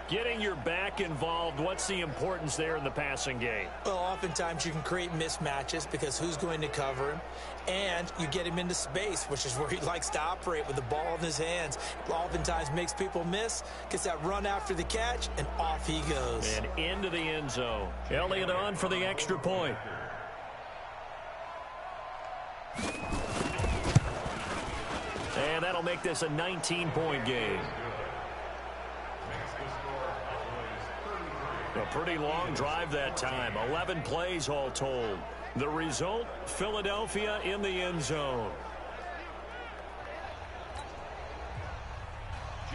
Getting your back involved, what's the importance there in the passing game? Well, oftentimes you can create mismatches because who's going to cover him? And you get him into space, which is where he likes to operate with the ball in his hands. Oftentimes makes people miss, gets that run after the catch, and off he goes. And into the end zone. Elliott on for the extra point. And that'll make this a 19-point game. A pretty long drive that time. 11 plays all told. The result, Philadelphia in the end zone.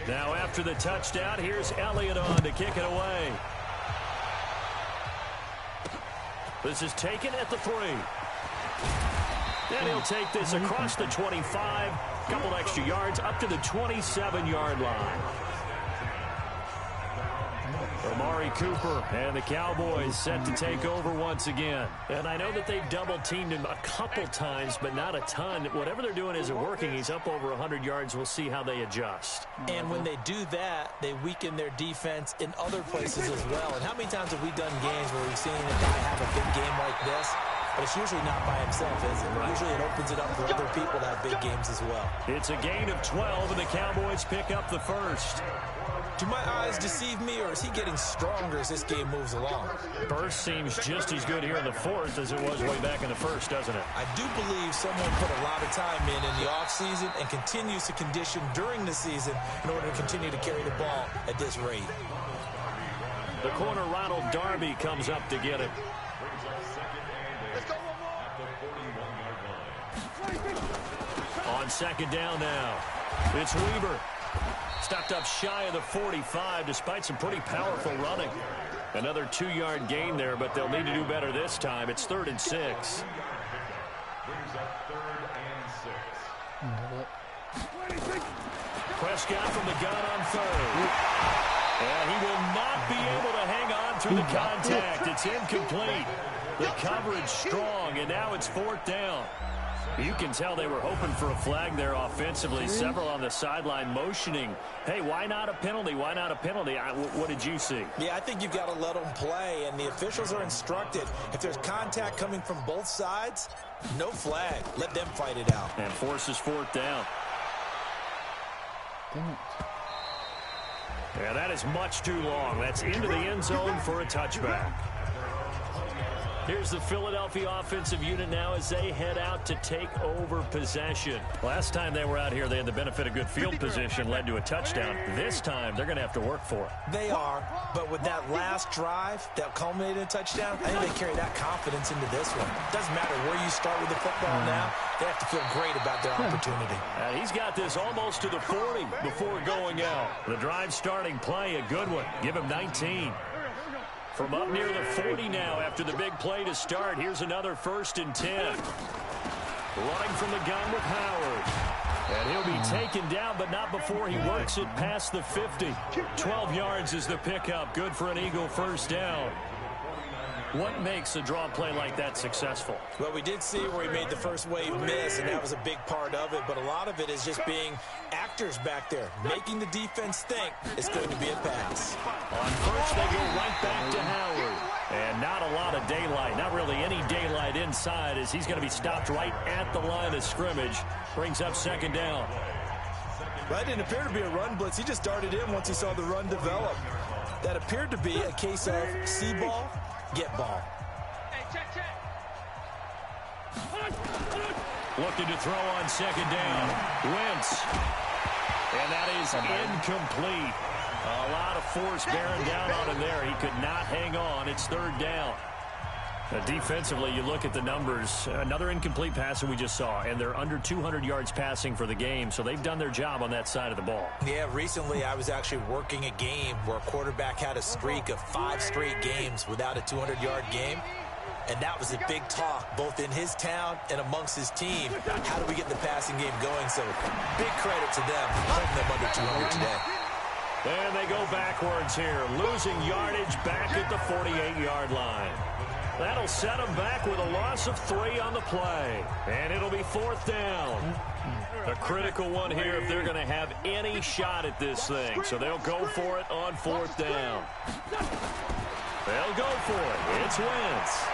Now after the touchdown, here's Elliott on to kick it away. This is taken at the 3. And he'll take this across the 25. Couple extra yards up to the 27-yard line. Amari Cooper and the Cowboys set to take over once again. And I know that they've double-teamed him a couple times, but not a ton. Whatever they're doing isn't working. He's up over 100 yards. We'll see how they adjust. And when they do that, they weaken their defense in other places as well. And how many times have we done games where we've seen a guy have a big game like this? But it's usually not by himself, is it? Right. Usually it opens it up for other people to have big games as well. It's a gain of 12, and the Cowboys pick up the first. Do my eyes deceive me, or is he getting stronger as this game moves along? Burst seems just as good here in the 4th as it was way back in the 1st, doesn't it? I do believe someone put a lot of time in the offseason and continues to condition during the season in order to continue to carry the ball at this rate. The corner, Ronald Darby, comes up to get it. On 2nd down now, it's Weber. Stopped up shy of the 45 despite some pretty powerful running. Another 2-yard gain there, but they'll need to do better this time. It's 3rd and 6. Prescott from the gun on 3rd. And he will not be able to hang on through the contact. It's incomplete. The coverage strong, and now it's 4th down. You can tell they were hoping for a flag there offensively. Several on the sideline motioning, hey, why not a penalty? Why not a penalty? What did you see? Yeah, I think you've got to let them play, and the officials are instructed. If there's contact coming from both sides, no flag. Let them fight it out. And forces 4th down. Yeah, that is much too long. That's into the end zone for a touchback. Here's the Philadelphia offensive unit now as they head out to take over possession. Last time they were out here, they had the benefit of good field position, led to a touchdown. This time, they're going to have to work for it. They are, but with that last drive that culminated in a touchdown, I think they carry that confidence into this one. Doesn't matter where you start with the football now, they have to feel great about their opportunity. He's got this almost to the 40 before going out. The drive starting play, a good one. Give him 19. From up near the 40 now after the big play to start. Here's another 1st and 10. Running from the gun with Howard. And he'll be taken down, but not before he works it past the 50. 12 yards is the pickup. Good for an Eagle 1st down. What makes a draw play like that successful? Well, we did see where he made the first wave miss, and that was a big part of it. But a lot of it is just being actors back there, making the defense think it's going to be a pass. On first, they go right back to Howard. And not a lot of daylight, not really any daylight inside, as he's going to be stopped right at the line of scrimmage. Brings up 2nd down. Well, that didn't appear to be a run blitz. He just darted in once he saw the run develop. That appeared to be a case of see ball, get ball. Hey, check. Looking to throw on 2nd down. Wentz. And that is incomplete. A lot of force bearing down on him there. He could not hang on. It's 3rd down. Defensively, you look at the numbers. Another incomplete pass that we just saw, and they're under 200 yards passing for the game, so they've done their job on that side of the ball. Yeah, recently I was actually working a game where a quarterback had a streak of 5 straight games without a 200-yard game, and that was a big talk both in his town and amongst his team. How do we get the passing game going? So big credit to them holding them under 200 today. And they go backwards here, losing yardage back at the 48-yard line. That'll set them back with a loss of 3 on the play. And it'll be 4th down. A critical one here if they're going to have any shot at this thing. So they'll go for it on 4th down. They'll go for it. It's Wentz.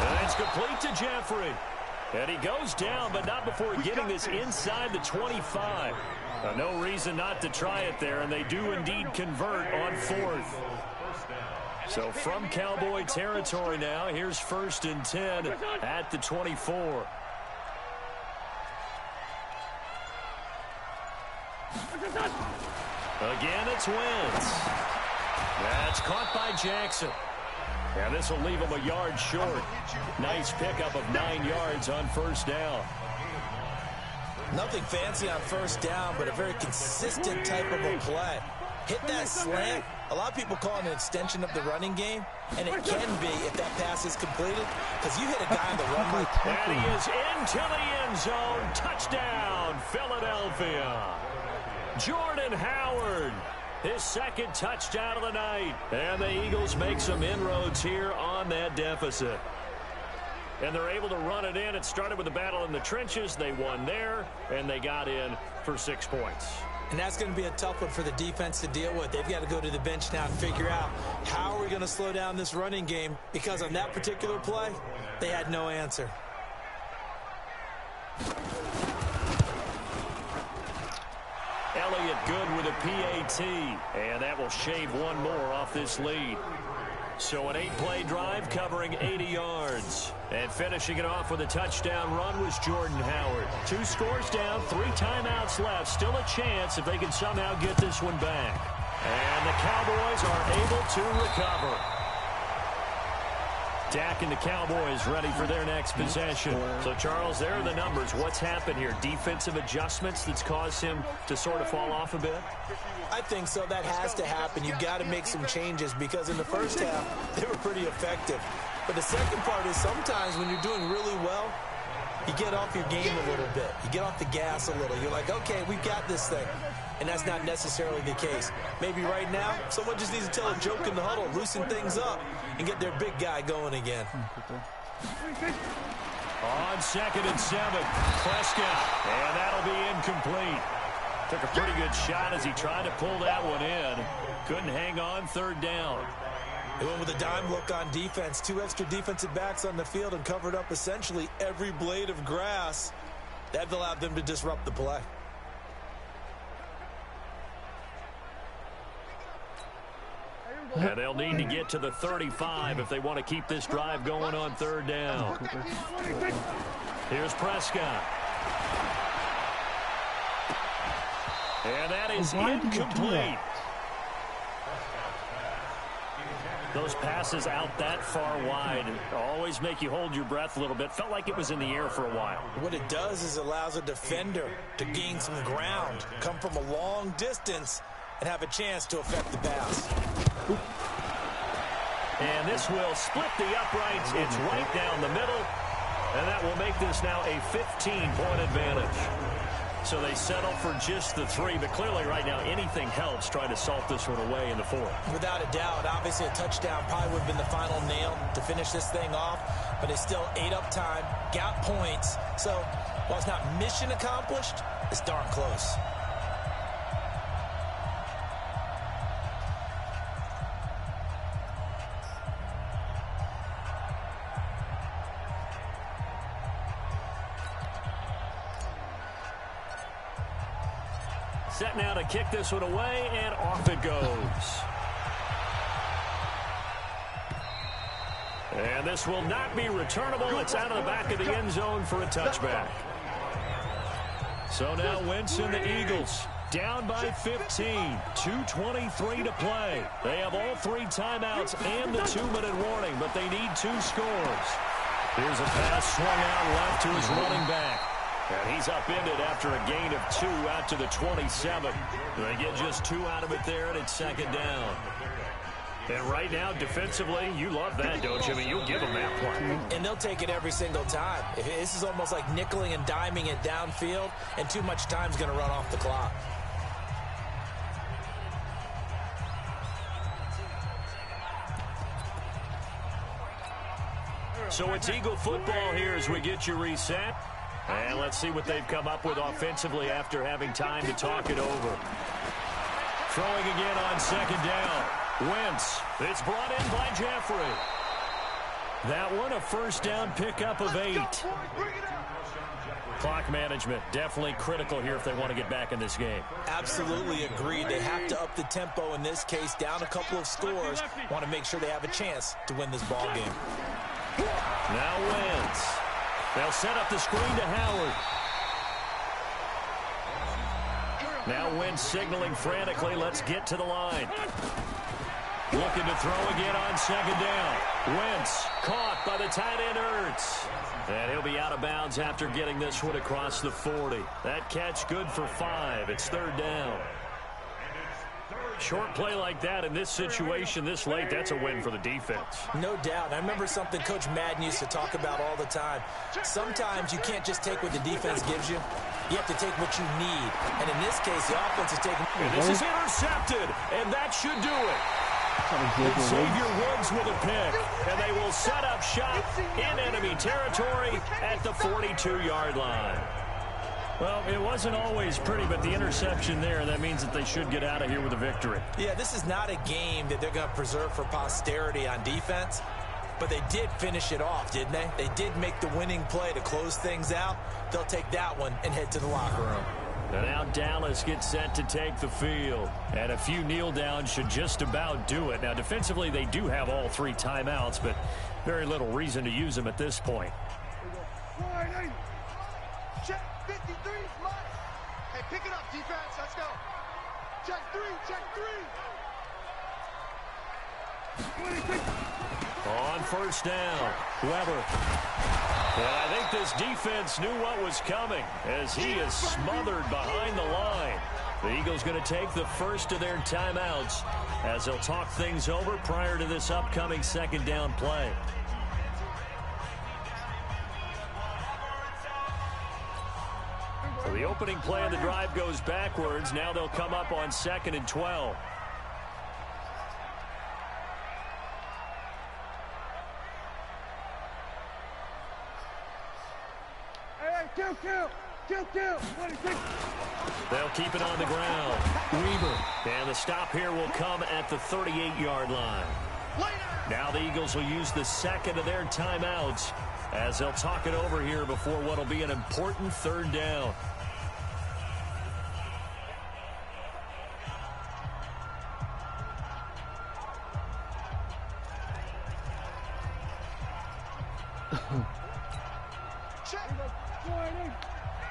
And it's complete to Jeffrey. And he goes down, but not before getting this inside the 25. No reason not to try it there, and they do indeed convert on 4th. So from Cowboy territory now, here's 1st and 10 at the 24. Again, it's Wentz. That's caught by Jackson. And this will leave him a yard short. Nice pickup of 9 yards on 1st down. Nothing fancy on 1st down, but a very consistent type of a play. Hit that slant. A lot of people call it an extension of the running game, and it can be if that pass is completed, because you hit a guy on the run like that. And he is into the end zone. Touchdown, Philadelphia. Jordan Howard, his 2nd touchdown of the night. And the Eagles make some inroads here on that deficit. And they're able to run it in. It started with a battle in the trenches. They won there, and they got in for 6 points. And that's going to be a tough one for the defense to deal with. They've got to go to the bench now and figure out how are we going to slow down this running game, because on that particular play, they had no answer. Elliott good with a PAT, and that will shave 1 more off this lead. So an 8-play drive covering 80 yards. And finishing it off with a touchdown run was Jordan Howard. 2 scores down, 3 timeouts left. Still a chance if they can somehow get this one back. And the Cowboys are able to recover. Dak and the Cowboys ready for their next possession. So, Charles, there are the numbers. What's happened here? Defensive adjustments that's caused him to sort of fall off a bit? I think so. That has to happen. You've got to make some changes, because in the first half, they were pretty effective. But the second part is sometimes when you're doing really well, you get off your game a little bit. You get off the gas a little. You're like, okay, we've got this thing. And that's not necessarily the case. Maybe right now, someone just needs to tell a joke in the huddle, loosen things up, and get their big guy going again. On 2nd and 7, Prescott, and that'll be incomplete. Took a pretty good shot as he tried to pull that one in. Couldn't hang on 3rd down. They went with a dime look on defense. 2 extra defensive backs on the field and covered up essentially every blade of grass. That allowed them to disrupt the play. And they'll need to get to the 35 if they want to keep this drive going on 3rd down. Here's Prescott. And that is incomplete. Those passes out that far wide always make you hold your breath a little bit. Felt like it was in the air for a while. What it does is allows a defender to gain some ground, come from a long distance, and have a chance to affect the pass. And this will split the uprights. It's right down the middle. And that will make this now a 15-point advantage. So they settle for just the 3, but clearly right now anything helps try to salt this one away in the 4th. Without a doubt, obviously a touchdown probably would have been the final nail to finish this thing off, but they still ate up time, got points. So while it's not mission accomplished, it's darn close. Set now to kick this one away, and off it goes. And this will not be returnable. It's out of the back of the end zone for a touchback. So now Wentz and the Eagles down by 15. 2:23 to play. They have all 3 timeouts and the 2-minute warning, but they need 2 scores. Here's a pass swung out left to his running back. And he's upended after a gain of 2 out to the 27. They get just 2 out of it there, and it's 2nd down. And right now, defensively, you love that, don't you? I mean, you'll give them that play. And they'll take it every single time. This is almost like nickeling and diming it downfield, and too much time's going to run off the clock. So it's Eagle football here as we get you reset. And let's see what they've come up with offensively after having time to talk it over. Throwing again on 2nd down. Wentz. It's brought in by Jeffrey. That one a 1st down pickup of 8. Clock management definitely critical here if they want to get back in this game. Absolutely agreed. They have to up the tempo in this case, down a couple of scores. Want to make sure they have a chance to win this ball game. Now Wentz. They'll set up the screen to Howard. Now Wentz signaling frantically, let's get to the line. Looking to throw again on 2nd down. Wentz caught by the tight end Ertz. And he'll be out of bounds after getting this one across the 40. That catch good for 5. It's 3rd down. Short play like that in this situation this late, that's a win for the defense. No doubt. I remember something Coach Madden used to talk about all the time. Sometimes you can't just take what the defense gives you. You have to take what you need. And in this case, the offense is taking... And this is intercepted, and that should do it. Xavier Woods with a pick, and they will set up shop in enemy territory at the 42-yard line. Well, it wasn't always pretty, but the interception there, that means that they should get out of here with a victory. Yeah, this is not a game that they're going to preserve for posterity on defense, but they did finish it off, didn't they? They did make the winning play to close things out. They'll take that one and head to the locker room. And now Dallas gets set to take the field. And a few kneel downs should just about do it. Now, defensively, they do have all 3 timeouts, but very little reason to use them at this point. Check 53, smart. Hey, pick it up, defense. Let's go. Check 3, check 3. On 1st down, Weber. And I think this defense knew what was coming as he is smothered behind the line. The Eagles going to take the first of their timeouts as they'll talk things over prior to this upcoming 2nd down play. the opening play of the drive goes backwards. Now they'll come up on 2nd and 12. They'll keep it on the ground. Weaver. And the stop here will come at the 38-yard line. Now the Eagles will use the second of their timeouts as they'll talk it over here before what will be an important 3rd down.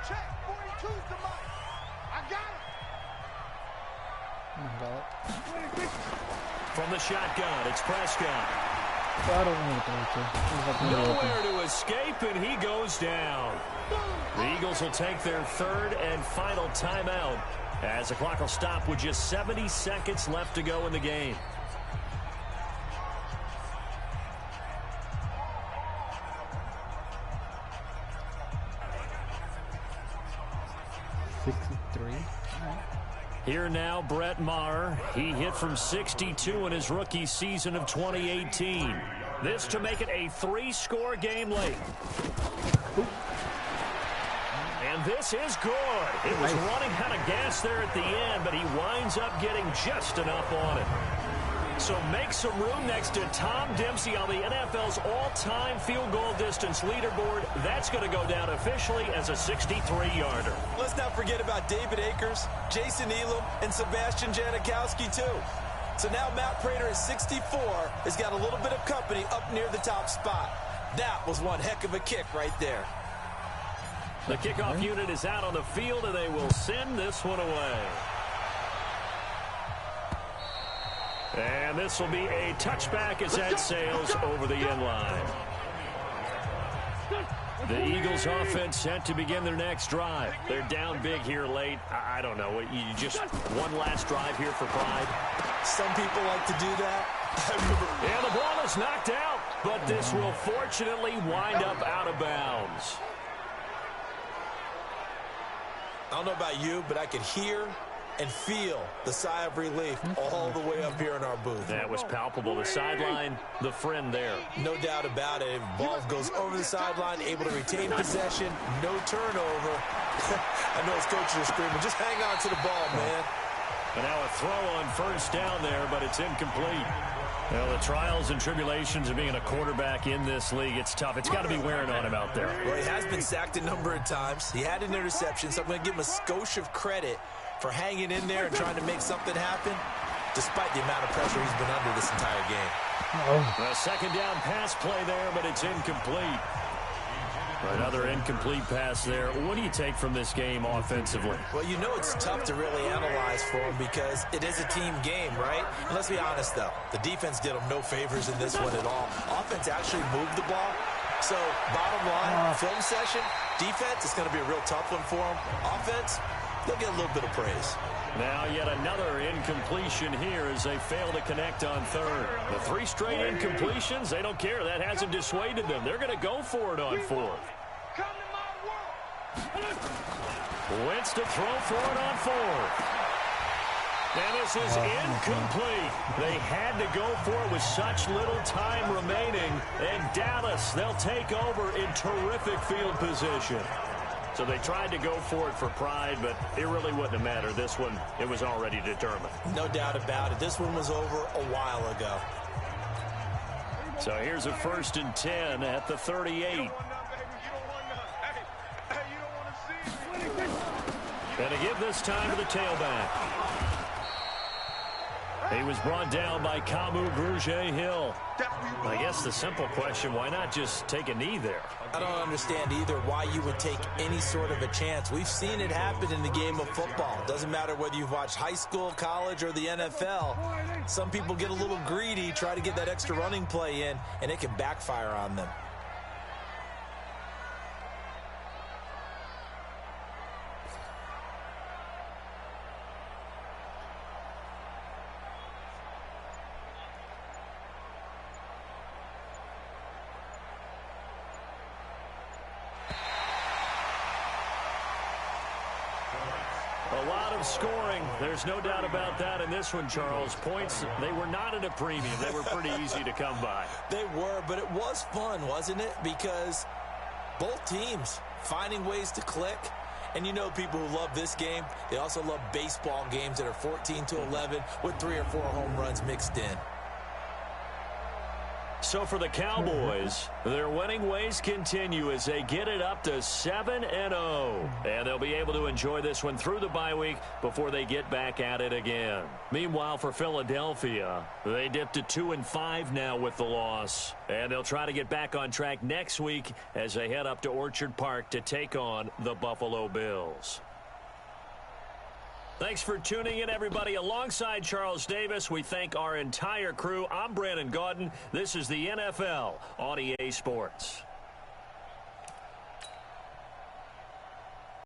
Check. 42's the mark. I got it. From the shotgun, it's Prescott. Nowhere to escape, and he goes down. The Eagles will take their 3rd and final timeout as the clock will stop with just 70 seconds left to go in the game. Here now, Brett Maher. He hit from 62 in his rookie season of 2018. This to make it a 3-score game late. And this is good. It was running out of gas there at the end, but he winds up getting just enough on it. So make some room next to Tom Dempsey on the NFL's all-time field goal distance leaderboard. That's going to go down officially as a 63-yarder. Let's not forget about David Akers, Jason Elam, and Sebastian Janikowski, too. So now Matt Prater at 64 has got a little bit of company up near the top spot. That was one heck of a kick right there. The kickoff unit is out on the field, and they will send this one away. And this will be a touchback as that sails over the end line. The Eagles offense set to begin their next drive. They're down big here late. I don't know. You just one last drive here for pride. Some people like to do that. And the ball is knocked out, but this will fortunately wind up out of bounds. I don't know about you, but I could hear and feel the sigh of relief all the way up here in our booth. That was palpable. The sideline, the friend there. No doubt about it. Ball goes over the sideline, able to retain possession, no turnover. I know his coaches are screaming, just hang on to the ball, man. And now a throw on 1st down there, but it's incomplete. Well, the trials and tribulations of being a quarterback in this league, it's tough. It's got to be wearing on him out there. Well, he has been sacked a number of times. He had an interception, so I'm going to give him a skosh of credit for hanging in there and trying to make something happen, despite the amount of pressure he's been under this entire game. A 2nd down pass play there, but it's incomplete. Another incomplete pass there. What do you take from this game offensively? Well, you know it's tough to really analyze for him because it is a team game, right? And let's be honest, though. The defense did him no favors in this one at all. Offense actually moved the ball. So, bottom line, film session, defense is going to be a real tough one for him. Offense, they'll get a little bit of praise. Now yet another incompletion here as they fail to connect on 3rd. The 3 straight incompletions, they don't care. That hasn't dissuaded them. They're going to go for it on 4th. Wentz to throw for it on 4th. And this is incomplete. They had to go for it with such little time remaining. And Dallas, they'll take over in terrific field position. So they tried to go for it for pride, but it really wouldn't have mattered. This one, it was already determined. No doubt about it. This one was over a while ago. So here's a 1st and 10 at the 38. And to give this time to the tailback. He was brought down by Kamu Grugier-Hill. I guess the simple question, why not just take a knee there? I don't understand either why you would take any sort of a chance. We've seen it happen in the game of football. It doesn't matter whether you've watched high school, college, or the NFL. Some people get a little greedy, try to get that extra running play in, and it can backfire on them. A lot of scoring. There's no doubt about that in this one, Charles. Points, they were not at a premium. They were pretty easy to come by. They were, but it was fun, wasn't it? Because both teams finding ways to click. And you know people who love this game, they also love baseball games that are 14-11 with 3 or 4 home runs mixed in. So for the Cowboys, their winning ways continue as they get it up to 7-0. And they'll be able to enjoy this one through the bye week before they get back at it again. Meanwhile, for Philadelphia, they dipped to 2-5 now with the loss. And they'll try to get back on track next week as they head up to Orchard Park to take on the Buffalo Bills. Thanks for tuning in, everybody. Alongside Charles Davis, we thank our entire crew. I'm Brandon Gaudin. This is the NFL on EA Sports.